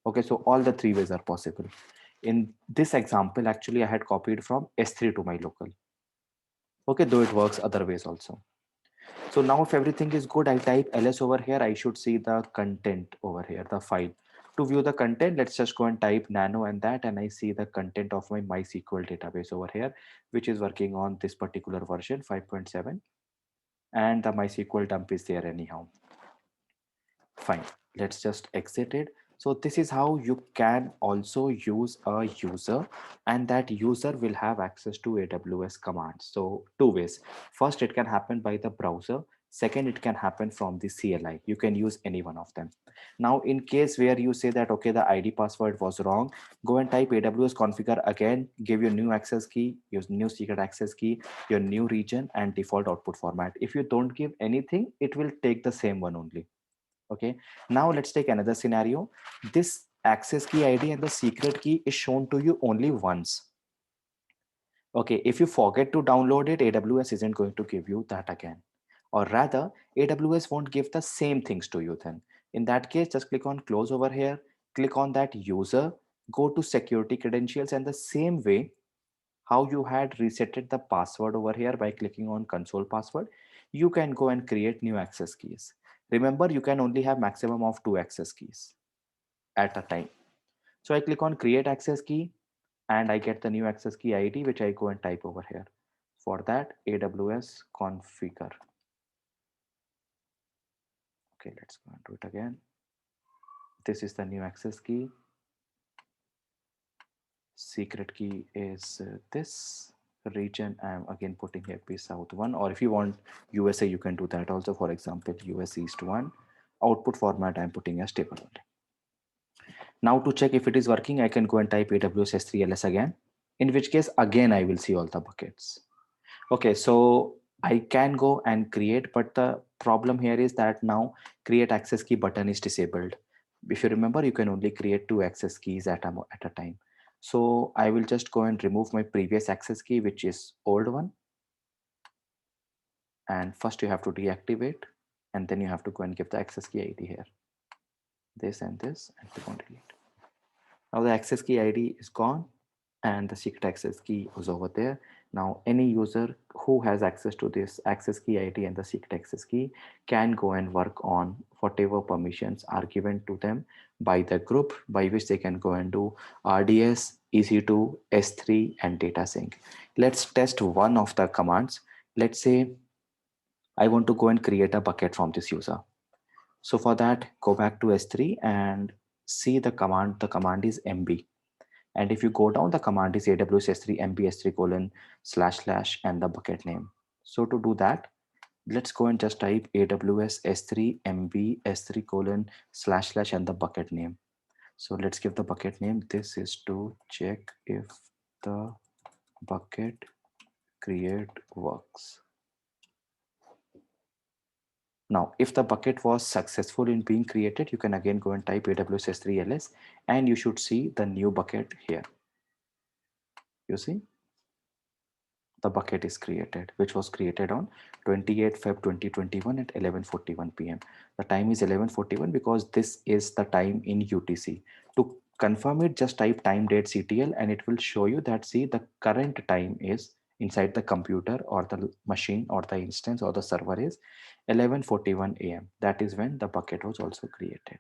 Okay, so all the three ways are possible. In this example, actually, I had copied from S3 to my local. Okay, though it works other ways also. So now if everything is good, I type ls over here. I should see the content over here, the file. To view the content, let's just go and type nano and that, and I see the content of my MySQL database over here, which is working on this particular version 5.7, and the MySQL dump is there anyhow. Fine, let's just exit it. So this is how you can also use a user, and that user will have access to AWS commands. So two ways. First, it can happen by the browser. Second, it can happen from the CLI. You can use any one of them. Now, in case where you say that, okay, the ID password was wrong, go and type AWS configure again, give your new access key, your new secret access key, your new region, and default output format. If you don't give anything, it will take the same one only. Okay, now let's take another scenario. This access key ID and the secret key is shown to you only once. Okay, if you forget to download it, AWS isn't going to give you that again. Or rather, AWS won't give the same things to you then. In that case, just click on close over here, click on that user, go to security credentials, and the same way how you had resetted the password over here by clicking on console password, you can go and create new access keys. Remember, you can only have maximum of 2 access keys at a time. So I click on create access key and I get the new access key ID, which I go and type over here. For that, AWS configure. Okay, let's go and do it again. This is the new access key. Secret key is this region. I'm again putting here P South 1, or if you want USA, you can do that also. For example, US East 1. Output format I'm putting as table only. Now to check if it is working, I can go and type AWS S3 LS again, in which case again I will see all the buckets. Okay, so I can go and create, but the problem here is that now create access key button is disabled. If you remember, you can only create 2 access keys at a time. So I will just go and remove my previous access key, which is old one. And first you have to deactivate, and then you have to go and give the access key ID here. This and this, and click on delete. Now the access key ID is gone and the secret access key was over there. Now any user who has access to this access key ID and the secret access key can go and work on whatever permissions are given to them by the group, by which they can go and do RDS, EC2, S3, and data sync. Let's test one of the commands. Let's say I want to go and create a bucket from this user. So for that, go back to S3 and see the command. The command is MB. And if you go down, the command is AWS S3 MB S3 colon / and the bucket name. So to do that, let's go and just type AWS S3 MB S3 colon / and the bucket name. So let's give the bucket name. This is to check if the bucket create works. Now, if the bucket was successful in being created, you can again go and type AWS S3 LS and you should see the new bucket here. You see? The bucket is created, which was created on 28 Feb 2021 at 11:41 p.m. The time is 11:41 because this is the time in UTC. To confirm it, just type time date CTL and it will show you that, see, the current time is inside the computer or the machine or the instance or the server is 11:41 a.m. That is when the bucket was also created.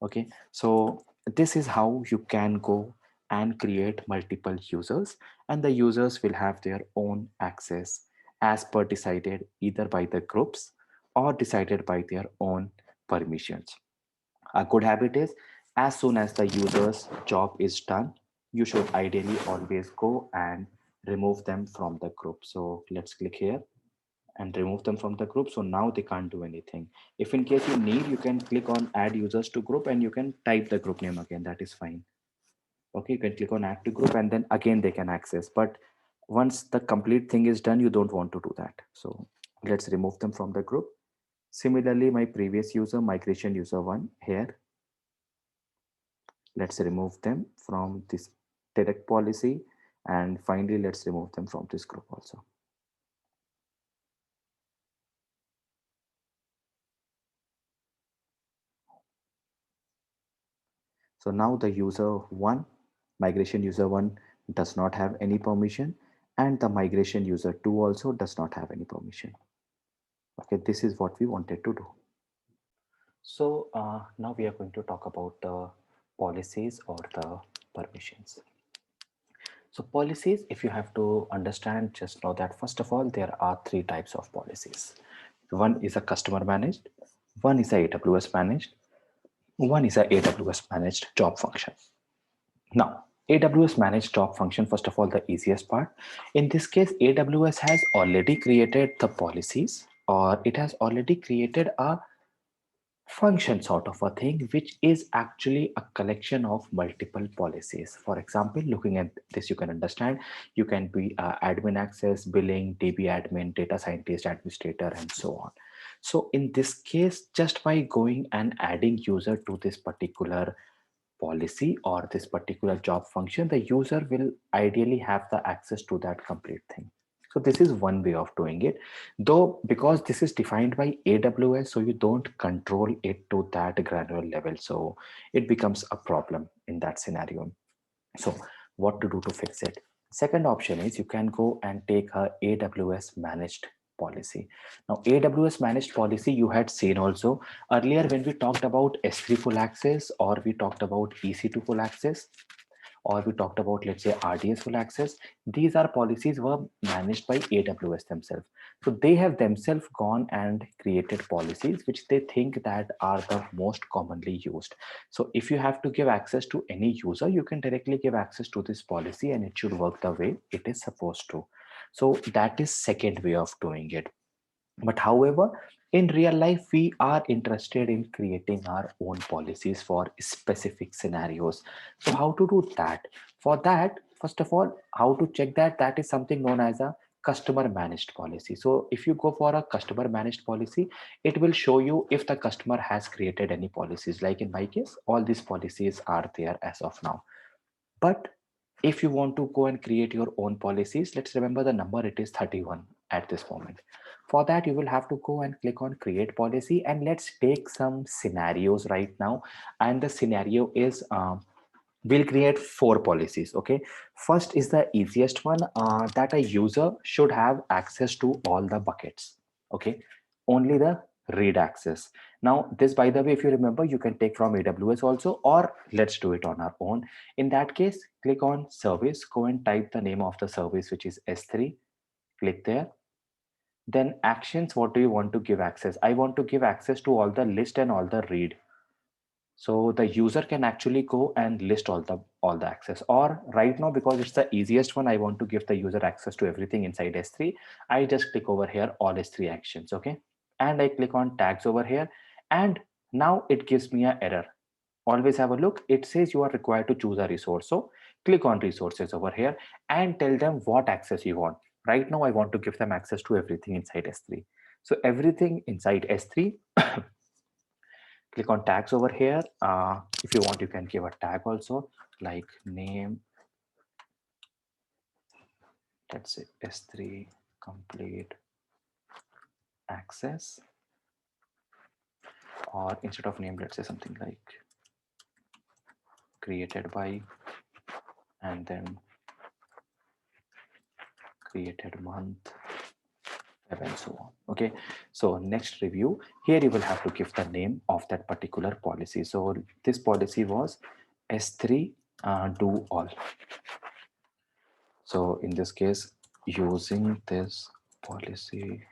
Okay, so this is how you can go and create multiple users, and the users will have their own access as per decided either by the groups or decided by their own permissions. A good habit is, as soon as the user's job is done, you should ideally always go and remove them from the group. So let's click here and remove them from the group. So now they can't do anything. If in case you need, you can click on add users to group and you can type the group name again. That is fine. Okay, you can click on add to group and then again they can access. But once the complete thing is done, you don't want to do that. So let's remove them from the group. Similarly, my previous user, migration user one here, let's remove them from this direct policy. And finally, let's remove them from this group also. So now the user one, migration user one does not have any permission, and the migration user two also does not have any permission. Okay, this is what we wanted to do. So now we are going to talk about the policies or the permissions. So policies, if you have to understand, just know that first of all, there are three types of policies. One is a customer managed, one is a AWS managed, one is a AWS managed job function. Now, AWS managed job function, first of all, the easiest part. In this case, AWS has already created the policies, or it has already created a function sort of a thing, which is actually a collection of multiple policies. For example, looking at this, you can understand you can be admin access, billing, DB admin, data scientist, administrator, and so on. So in this case, just by going and adding user to this particular policy or this particular job function, the user will ideally have the access to that complete thing. So this is one way of doing it, though because this is defined by AWS, so you don't control it to that granular level. So it becomes a problem in that scenario. So what to do to fix it? Second option is you can go and take a AWS managed policy. Now AWS managed policy you had seen also earlier when we talked about S3 full access, or we talked about EC2 full access, or we talked about, let's say, RDS full access. These are policies were managed by AWS themselves. So they have themselves gone and created policies which they think that are the most commonly used. So if you have to give access to any user, you can directly give access to this policy and it should work the way it is supposed to. So that is second way of doing it. But however, in real life, we are interested in creating our own policies for specific scenarios. So how to do that? For that, first of all, how to check that? That is something known as a customer managed policy. So if you go for a customer managed policy, it will show you if the customer has created any policies. Like in my case, all these policies are there as of now. But if you want to go and create your own policies, let's remember the number, it is 31 at this moment. For that, you will have to go and click on create policy, and let's take some scenarios right now. And the scenario is we'll create four policies. Okay, first is the easiest one, that a user should have access to all the buckets. Okay, only the read access. Now this, by the way, if you remember, you can take from AWS also, or let's do it on our own. In that case, click on service, go and type the name of the service, which is S3. Click there. Then actions, what do you want to give access? I want to give access to all the list and all the read. So the user can actually go and list all the access. Or right now, because it's the easiest one, I want to give the user access to everything inside S3. I just click over here, all S3 actions. Okay, and I click on tags over here, and now it gives me an error. Always have a look. It says you are required to choose a resource. So click on resources over here and tell them what access you want. Right now, I want to give them access to everything inside S3. So everything inside S3. Click on tags over here. If you want, you can give a tag also, like name, let's say S3 complete access, or instead of name, let's say something like created by, and then created month, and so on. Okay, so next review, here you will have to give the name of that particular policy. So this policy was S3 do all. So in this case, using this policy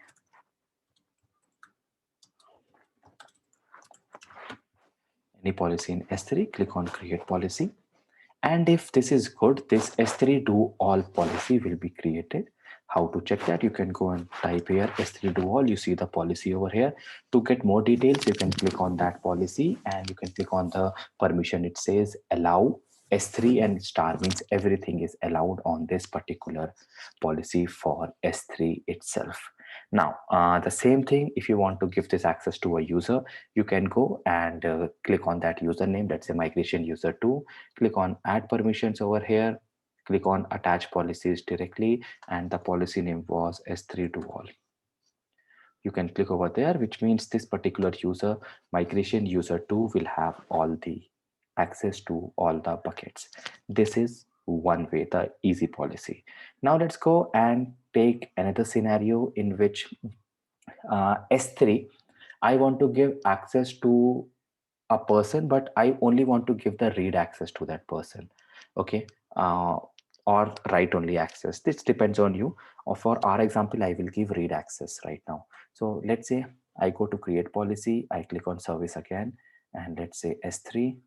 any policy in S3, click on create policy. And if this is good, this S3 do all policy will be created. How to check that? You can go and type here S3 do all. You see the policy over here. To get more details, you can click on that policy and you can click on the permission. It says allow S3 and star means everything is allowed on this particular policy for S3 itself. Now, the same thing, if you want to give this access to a user, you can go and click on that username. Let's say migration user 2. Click on add permissions over here. Click on attach policies directly, and the policy name was S3 to all. You can click over there, which means this particular user, migration user 2, will have all the access to all the buckets. This is one way, the easy policy. Now let's go and take another scenario in which S3, I want to give access to a person, but I only want to give the read access to that person. Okay. Or write only access. This depends on you. Or for our example, I will give read access right now. So let's say I go to create policy, I click on service again, and let's say S3,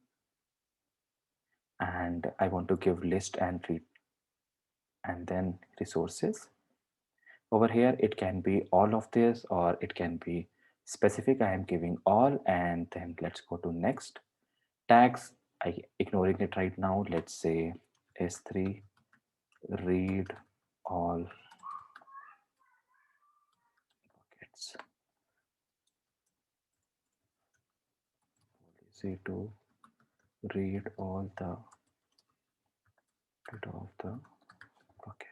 and I want to give list and read, and then resources. Over here, it can be all of this or it can be specific. I am giving all, and then let's go to next. Tags, I ignoring it right now. Let's say S3 read all buckets. Policy to read all the data of the bucket.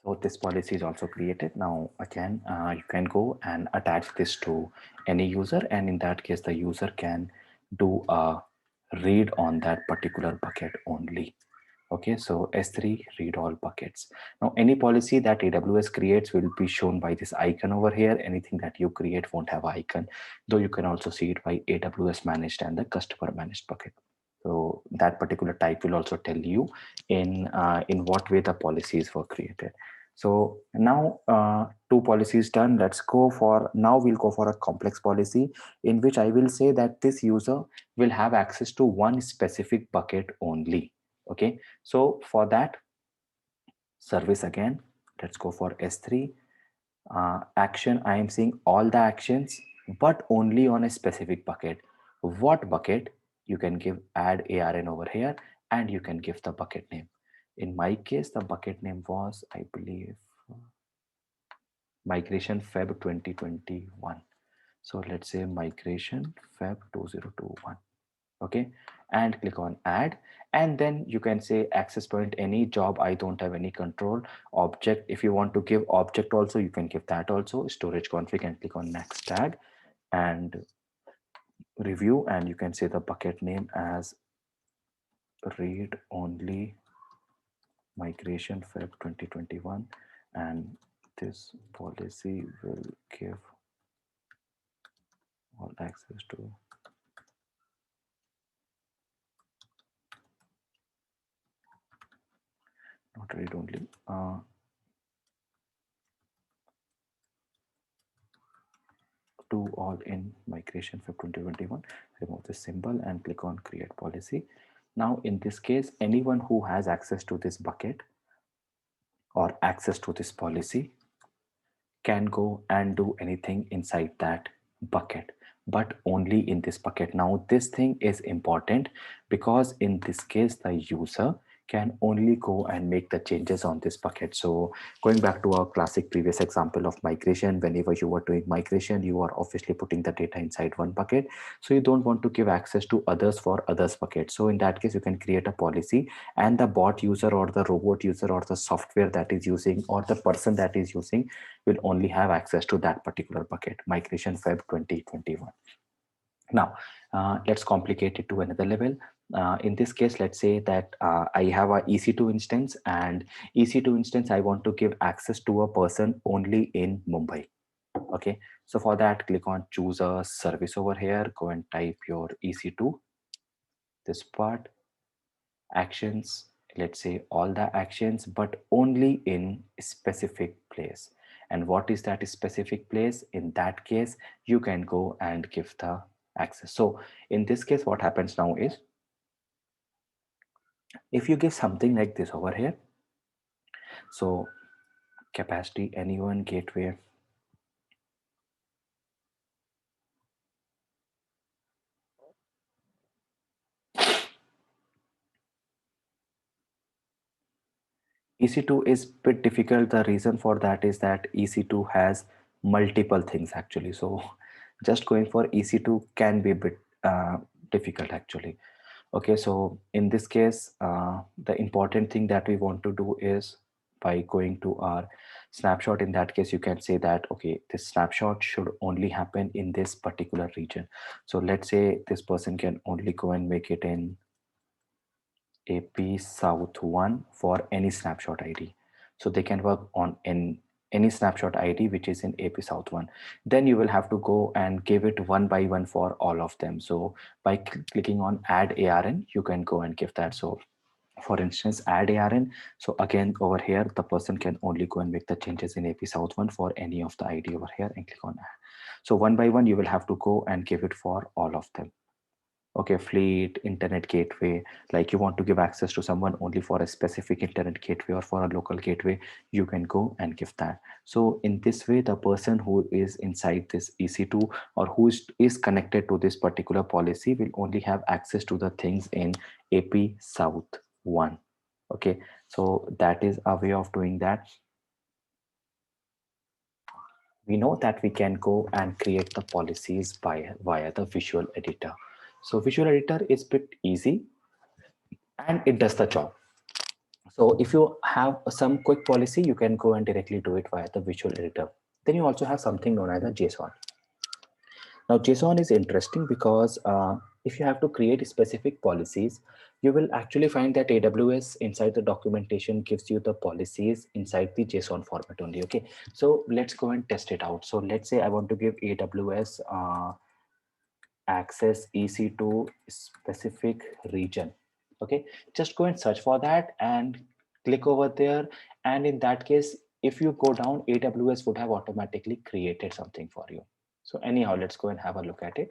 So this policy is also created. Now again, you can go and attach this to any user, and in that case, the user can do a read on that particular bucket only. Okay, so S3 read all buckets. Now any policy that AWS creates will be shown by this icon over here. Anything that you create won't have an icon, though you can also see it by AWS managed and the customer managed bucket. So that particular type will also tell you in what way the policies were created. So now two policies done. We'll go for a complex policy in which I will say that this user will have access to one specific bucket only. Okay, so for that, service again, let's go for S3 action. I am seeing all the actions but only on a specific bucket. What bucket? You can give add ARN over here, and you can give the bucket name. In my case, the bucket name was, I believe, migration Feb 2021. So let's say migration Feb 2021. Okay, and click on add, and then you can say access point any job. I don't have any control. Object, if you want to give object also, you can give that also. Storage config, and click on next tag and review, and you can say the bucket name as read only migration Feb 2021, and this policy will give all access to not read only to all in migration for 2021. Remove the symbol and click on create policy. Now in this case, anyone who has access to this bucket or access to this policy can go and do anything inside that bucket, but only in this bucket. Now this thing is important because in this case the user can only go and make the changes on this bucket. So going back to our classic previous example of migration, whenever you are doing migration, you are obviously putting the data inside one bucket, so you don't want to give access to others for others bucket. So in that case, you can create a policy, and the bot user or the robot user or the software that is using or the person that is using will only have access to that particular bucket, migration Feb 2021. Now, let's complicate it to another level. In this case, let's say that I have a EC2 instance, and EC2 instance, I want to give access to a person only in Mumbai. Okay, so for that, click on choose a service over here, go and type your EC2, this part, actions, let's say all the actions, but only in a specific place. and what is that specific place. In that case, you can go and give the access. So in this case, what happens now is, if you give something like this over here, so capacity anyone gateway, EC2 is bit difficult. The reason for that is that EC2 has multiple things actually. So just going for EC2 can be a bit difficult actually. Okay, so in this case, the important thing that we want to do is, by going to our snapshot, in that case, you can say that, okay, this snapshot should only happen in this particular region. So let's say this person can only go and make it in AP South 1 for any snapshot ID. So they can work on any snapshot ID which is in AP South 1. Then you will have to go and give it one by one for all of them. So by clicking on add ARN, you can go and give that. So for instance, add ARN. So again, over here, the person can only go and make the changes in AP South 1 for any of the ID over here and click on add. So one by one, you will have to go and give it for all of them. Okay, fleet, internet gateway, like you want to give access to someone only for a specific internet gateway or for a local gateway, you can go and give that. So in this way, the person who is inside this EC2 or who is connected to this particular policy will only have access to the things in AP South 1. Okay, so that is a way of doing that. We know that we can go and create the policies via the visual editor. So visual editor is a bit easy and it does the job. So if you have some quick policy, you can go and directly do it via the visual editor. Then you also have something known as a JSON. Now JSON is interesting because if you have to create specific policies, you will actually find that AWS inside the documentation gives you the policies inside the JSON format only. Okay, so let's go and test it out. So let's say I want to give AWS access EC2 specific region. Okay, just go and search for that and click over there. And in that case, if you go down, AWS would have automatically created something for you. So anyhow, let's go and have a look at it.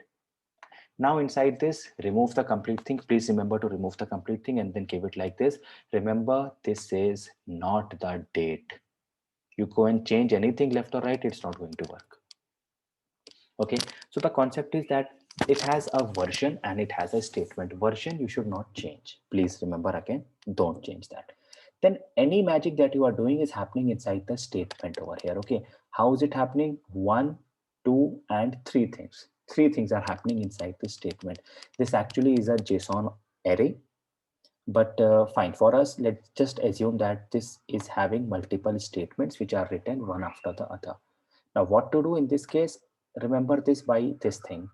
Now inside this, remove the complete thing. Please remember to remove the complete thing and then give it like this. Remember, this is not the date. You go and change anything left or right, it's not going to work. Okay, so the concept is that it has a version and it has a statement. Version you should not change. Please remember, again, don't change that. Then any magic that you are doing is happening inside the statement over here. Okay, how is it happening? 1, 2 and 3 things. 3 things are happening inside the statement. This actually is a JSON array, but fine for us. Let's just assume that this is having multiple statements which are written one after the other. Now what to do in this case? Remember this by this thing.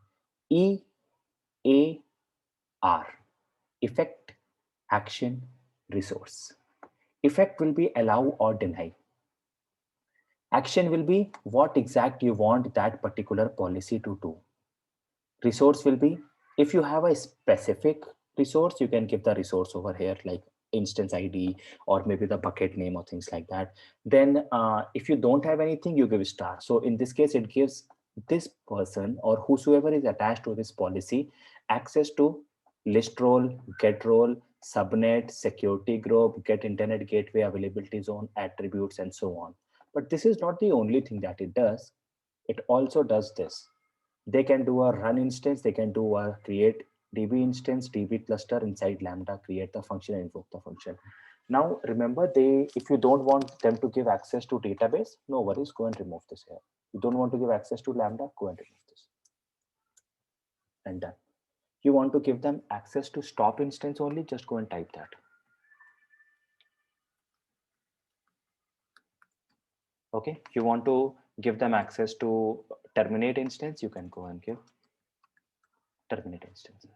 EAR, effect, action, resource. Effect will be allow or deny. Action will be what exact you want that particular policy to do. Resource will be, if you have a specific resource, you can give the resource over here, like instance ID or maybe the bucket name or things like that. Then if you don't have anything, you give star. So in this case, it gives this person or whosoever is attached to this policy access to list role, get role, subnet, security group, get internet gateway, availability zone, attributes, and so on. But this is not the only thing that it does. It also does this. They can do a run instance, they can do a create DB instance, DB cluster inside Lambda, create the function and invoke the function. Now remember, if you don't want them to give access to database, no worries, go and remove this here. You don't want to give access to Lambda, go and remove this. And done. You want to give them access to stop instance only, just go and type that. Okay, you want to give them access to terminate instance, you can go and give terminate instances.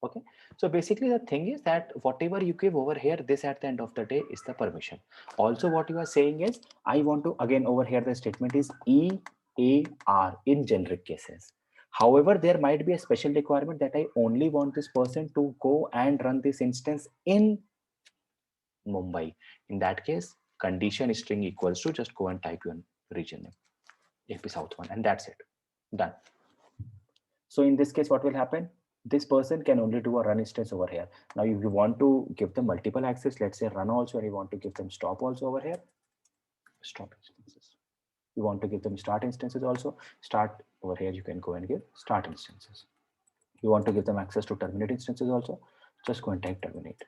Okay, so basically the thing is that whatever you give over here, this at the end of the day is the permission. Also what you are saying is, I want to, again over here the statement is EAR in generic cases. However, there might be a special requirement that I only want this person to go and run this instance in Mumbai. In that case, condition string equals to, just go and type your region name, AP South 1, and that's it. Done. So in this case, what will happen? This person can only do a run instance over here. Now, if you want to give them multiple access, let's say run also, and you want to give them stop also over here, stop instances. You want to give them start instances also, start over here, you can go and give start instances. You want to give them access to terminate instances also, just go and type terminate.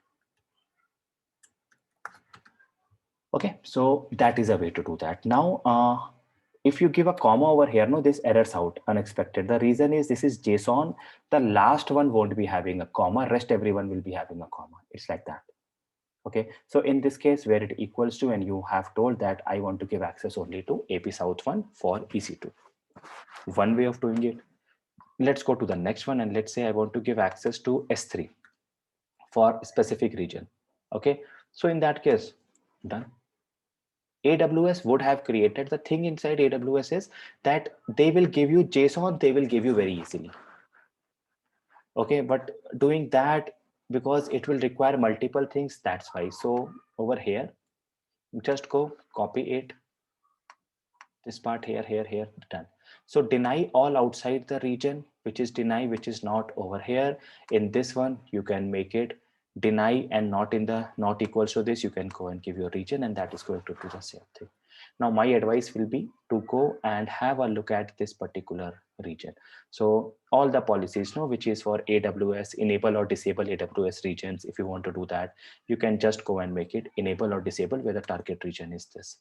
Okay, so that is a way to do that. Now, if you give a comma over here, no, this errors out unexpected. The reason is this is JSON. The last one won't be having a comma, rest everyone will be having a comma. It's like that. Okay, so in this case where it equals to, and you have told that I want to give access only to AP South 1 for EC2. One way of doing it. Let's go to the next one, and let's say I want to give access to S3 for a specific region. Okay, so in that case, done. AWS would have created, the thing inside AWS is that they will give you JSON, they will give you very easily. Okay, but doing that, because it will require multiple things, that's why. So over here, just go copy it, this part here, here, done. So deny all outside the region, which is deny, which is not over here. In this one, you can make it deny and not in the not equals to this, you can go and give your region, and that is going to do the same thing. Now my advice will be to go and have a look at this particular region. So all the policies, no, which is for AWS, enable or disable AWS regions. If you want to do that, you can just go and make it enable or disable where the target region is this.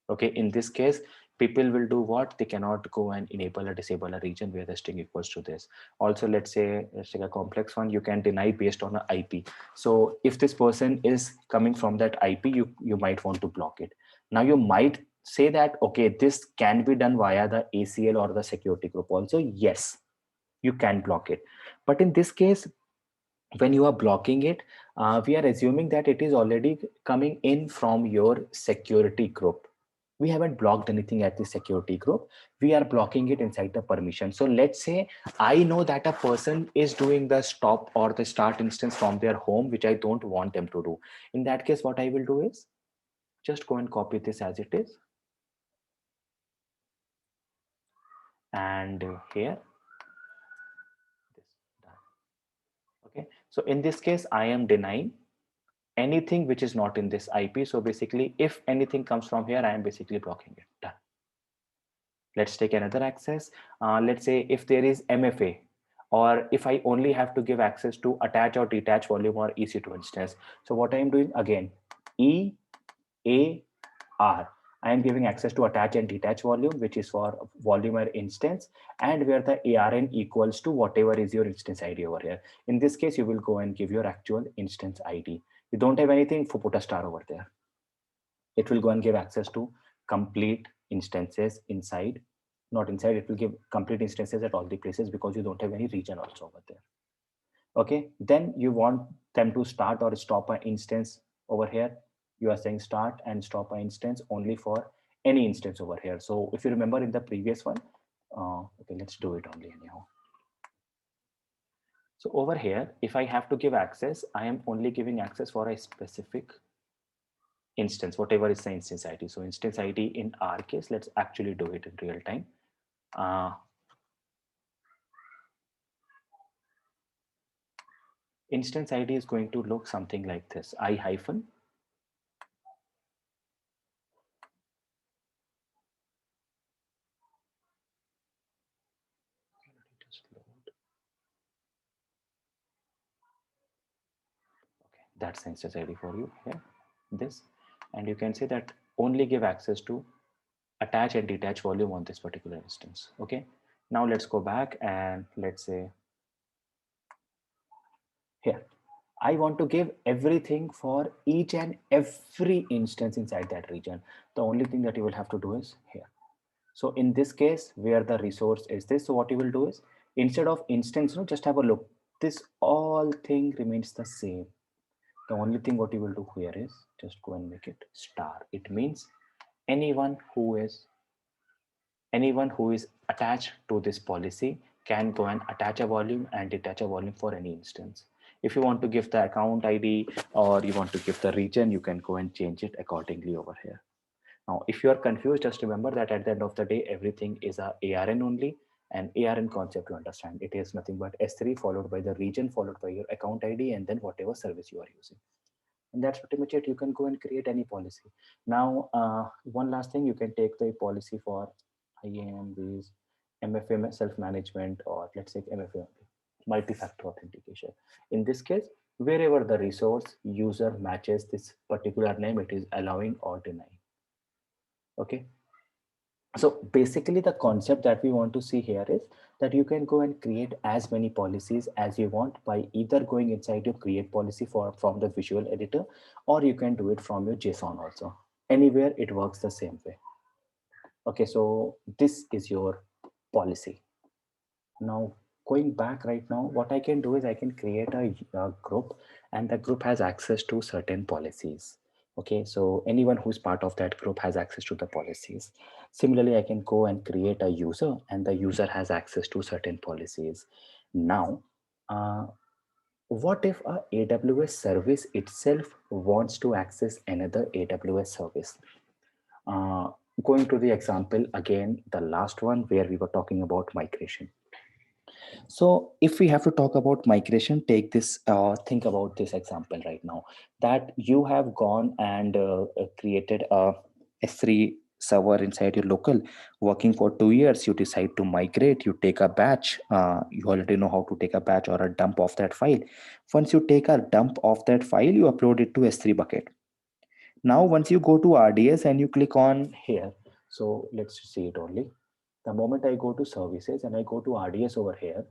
Okay, in this case, people will do what? They cannot go and enable or disable a region where the string equals to this. Also, let's take a complex one. You can deny based on an IP. So if this person is coming from that IP, you might want to block it. Now you might say that, okay, this can be done via the ACL or the security group also. Yes, you can block it. But in this case, when you are blocking it, we are assuming that it is already coming in from your security group. We haven't blocked anything at the security group. We are blocking it inside the permission. So let's say I know that a person is doing the stop or the start instance from their home, which I don't want them to do. In that case, what I will do is just go and copy this as it is. And here, this done. Okay. So in this case, I am denying anything which is not in this IP. So basically, if anything comes from here, I am basically blocking it. Done. Let's take another access. Let's say if there is MFA, or if I only have to give access to attach or detach volume or EC2 instance. So what I am doing again, EAR. I am giving access to attach and detach volume, which is for volume or instance, and where the ARN equals to whatever is your instance ID over here. In this case, you will go and give your actual instance ID. You don't have anything, for put a star over there. It will go and give access to complete instances inside, not inside, it will give complete instances at all the places because you don't have any region also over there. Okay, then you want them to start or stop an instance over here. You are saying start and stop an instance only for any instance over here. So if you remember in the previous one, okay, let's do it only anyhow. So over here, if I have to give access, I am only giving access for a specific instance, whatever is the instance ID. So instance ID in our case, let's actually do it in real time. Instance ID is going to look something like this, I hyphen. Okay, that's the instance ID for you here, this. And you can say that only give access to attach and detach volume on this particular instance. Okay, now let's go back and let's say here, I want to give everything for each and every instance inside that region. The only thing that you will have to do is here. So in this case, where the resource is this, so what you will do is instead of instance, just have a look. This all thing remains the same. The only thing what you will do here is just go and make it star. It means anyone who is attached to this policy can go and attach a volume and detach a volume for any instance. If you want to give the account ID or you want to give the region, you can go and change it accordingly over here. Now, if you are confused, just remember that at the end of the day, everything is a ARN only. And ARN concept to understand, it is nothing but S3 followed by the region, followed by your account ID, and then whatever service you are using. And that's pretty much it. You can go and create any policy. Now, one last thing, you can take the policy for IAMs, MFA self-management, or let's say MFA multi-factor authentication. In this case, wherever the resource user matches this particular name, it is allowing or denying. Okay. So basically the concept that we want to see here is that you can go and create as many policies as you want by either going inside your create policy from the visual editor, or you can do it from your JSON also. Anywhere it works the same way. Okay, so this is your policy. Now going back right now, what I can do is I can create a group, and the group has access to certain policies. Okay, so anyone who's part of that group has access to the policies. Similarly, I can go and create a user, and the user has access to certain policies. Now, what if a AWS service itself wants to access another AWS service? Uh, Going to the example again, the last one where we were talking about migration. So if we have to talk about migration, take this, think about this example right now, that you have gone and created a S3 server inside your local, working for 2 years, you decide to migrate, you take a batch, you already know how to take a batch or a dump of that file. Once you take a dump of that file, you upload it to S3 bucket. Now, once you go to RDS and you click on here, so let's see it only. The moment I go to services and I go to RDS over here,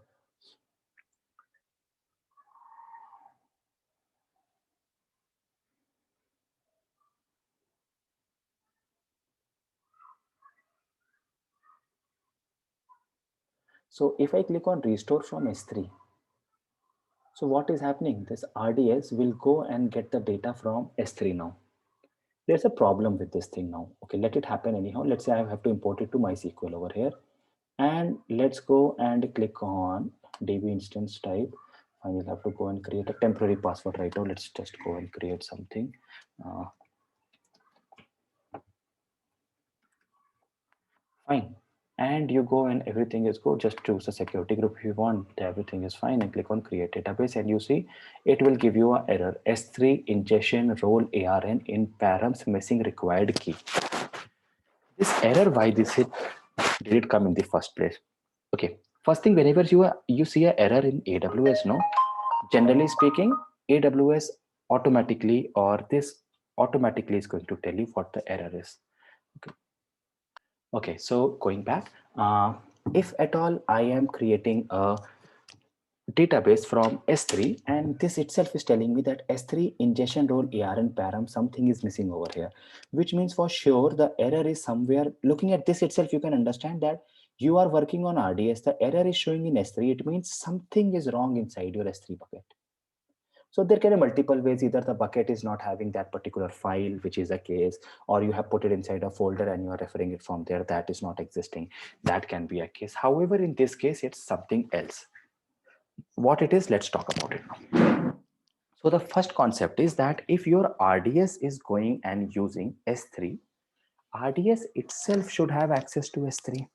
so if I click on restore from S3, so what is happening? This RDS will go and get the data from S3 now. There's a problem with this thing now. Okay, let it happen anyhow. Let's say I have to import it to MySQL over here. And let's go and click on DB instance type. And you'll have to go and create a temporary password right now. Let's just go and create something. Fine. And you go and everything is good. Just choose a security group if you want. Everything is fine, and click on create database, and you see it will give you an error: S3 ingestion role ARN in params missing required key. This error, why did it come in the first place? Okay, first thing, whenever you see an error in AWS, no, generally speaking, AWS automatically, or this automatically is going to tell you what the error is. Okay, so going back, if at all I am creating a database from S3, and this itself is telling me that S3 ingestion role ARN param, something is missing over here, which means for sure the error is somewhere. Looking at this itself, you can understand that you are working on RDS, the error is showing in S3, it means something is wrong inside your S3 bucket. So there can be multiple ways. Either the bucket is not having that particular file, which is a case, or you have put it inside a folder and you are referring it from there, that is not existing. That can be a case. However, in this case, it's something else. What it is, let's talk about it now. So the first concept is that if your RDS is going and using S3, RDS itself should have access to S3.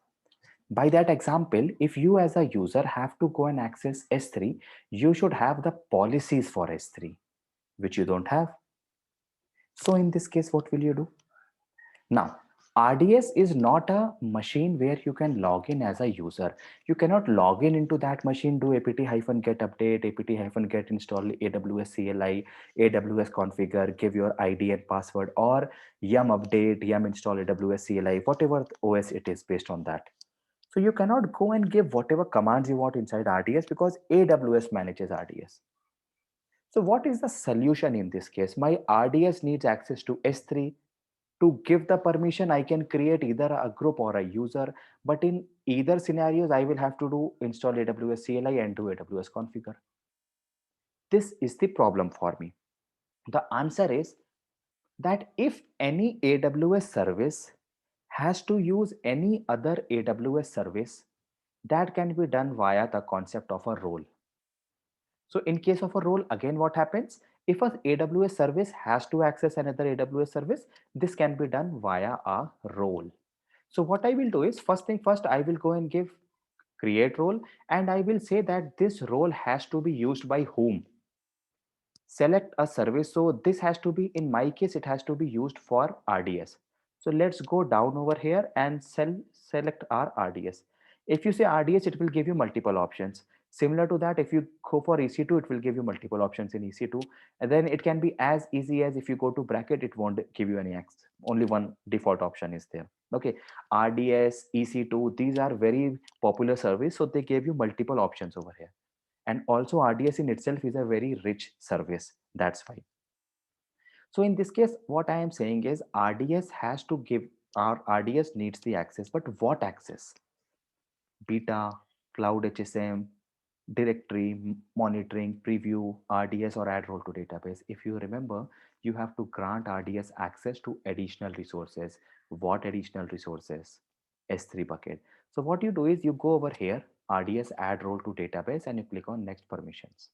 By that example, if you as a user have to go and access S3, you should have the policies for S3, which you don't have. So in this case, what will you do? Now, RDS is not a machine where you can log in as a user. You cannot log in into that machine, do apt-get update, apt-get install AWS CLI, AWS configure, give your ID and password, or yum update, yum install AWS CLI, whatever OS it is based on that. So you cannot go and give whatever commands you want inside RDS because AWS manages RDS. So what is the solution in this case? My RDS needs access to S3. To give the permission, I can create either a group or a user, but in either scenarios, I will have to do install AWS CLI and do AWS configure. This is the problem for me. The answer is that if any AWS service has to use any other AWS service, that can be done via the concept of a role. So in case of a role, again, what happens? If a AWS service has to access another AWS service, this can be done via a role. So what I will do is, first thing first, I will go and give create role, and I will say that this role has to be used by whom. Select a service. So this has to be, in my case, it has to be used for RDS. So let's go down over here and select our RDS. If you say RDS, it will give you multiple options. Similar to that, if you go for EC2, it will give you multiple options in EC2. And then it can be as easy as, if you go to bracket, it won't give you any access. Only one default option is there. Okay, RDS, EC2, these are very popular service. So they gave you multiple options over here. And also RDS in itself is a very rich service. That's why. So in this case, what I am saying is RDS has to give, our RDS needs the access, but what access? Beta, cloud HSM, directory, monitoring, preview, RDS, or add role to database. If you remember, you have to grant RDS access to additional resources. What additional resources? S3 bucket. So what you do is you go over here, RDS add role to database, and you click on next permissions.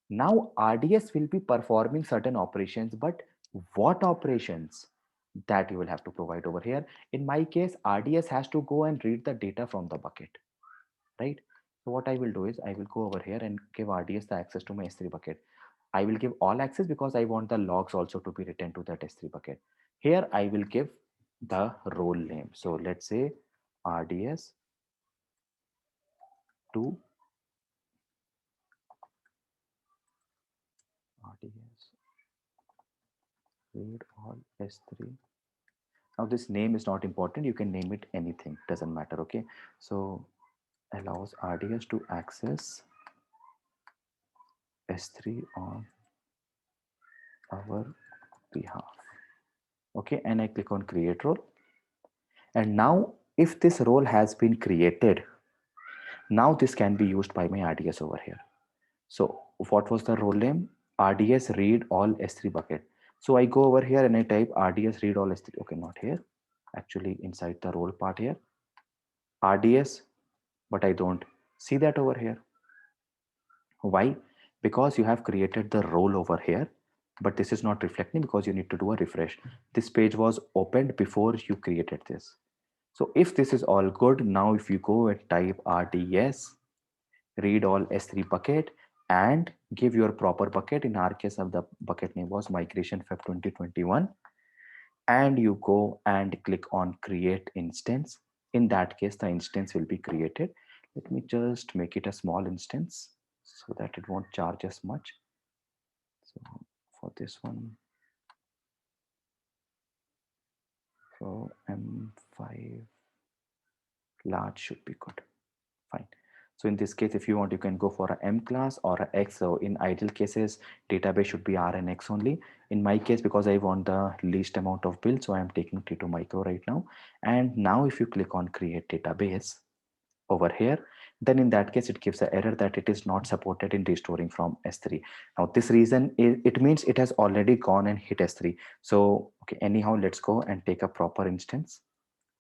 Now RDS will be performing certain operations, but what operations? That you will have to provide over here. In my case, RDS has to go and read the data from the bucket, right? So what I will do is I will go over here and give RDS the access to my S3 bucket. I will give all access because I want the logs also to be written to that S3 bucket. Here I will give the role name. So let's say RDS to RDS read all S3. Now this name is not important. You can name it anything, doesn't matter. Okay. So allows RDS to access S3 on our behalf. Okay. And I click on create role. And now if this role has been created, now this can be used by my RDS over here. So what was the role name? RDS read all S3 bucket. So I go over here and I type RDS read all S3. Okay, not here. Actually inside the role part here. RDS, but I don't see that over here. Why? Because you have created the role over here, but this is not reflecting because you need to do a refresh. This page was opened before you created this. So if this is all good, now if you go and type RDS, read all S3 bucket and give your proper bucket. In our case of the bucket name was migration Feb 2021, and you go and click on create instance. In that case, the instance will be created. Let me just make it a small instance so that it won't charge us much. So for this one, so M5 large should be good. Fine. So in this case, if you want, you can go for a M class or a X. So in ideal cases, database should be R and X only. In my case, because I want the least amount of build, so I'm taking T2 micro right now. And now if you click on create database over here, then in that case, it gives an error that it is not supported in restoring from S3. Now this reason is, it means it has already gone and hit S3. So, okay, anyhow, let's go and take a proper instance,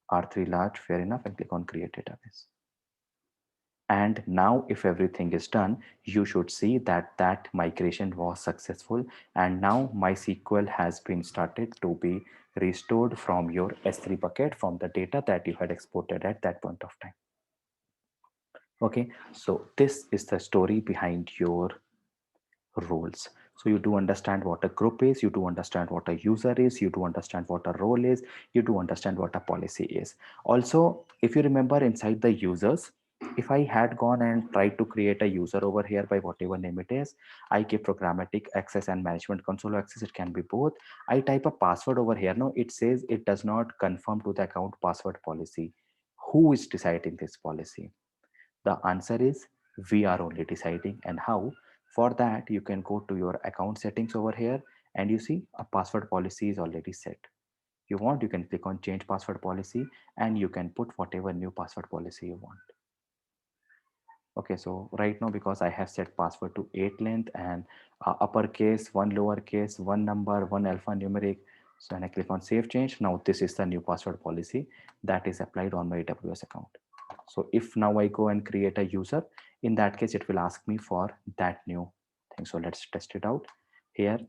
R3 large, fair enough, and click on create database. And now if everything is done, you should see that that migration was successful. And now MySQL has been started to be restored from your S3 bucket from the data that you had exported at that point of time. Okay, so this is the story behind your roles. So you do understand what a group is, you do understand what a user is, you do understand what a role is, you do understand what a policy is. Also, if you remember inside the users, if I had gone and tried to create a user over here by whatever name it is, I give programmatic access and management console access, it can be both. I type a password over here. Now it says it does not conform to the account password policy. Who is deciding this policy? The answer is we are only deciding. And how? For that, you can go to your account settings over here and you see a password policy is already set. You want, you can click on change password policy and you can put whatever new password policy you want. Okay, so right now, because I have set password to 8 length and uppercase, one lowercase, one number, one alphanumeric. So when I click on save change, now this is the new password policy that is applied on my AWS account. So if now I go and create a user, in that case, it will ask me for that new thing. So let's test it out. Here,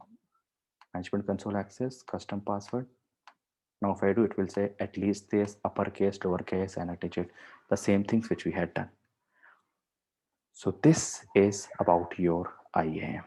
management console access, custom password. Now if I do, it will say at least this uppercase, lowercase, and a digit, the same things which we had done. So this is about your IAM.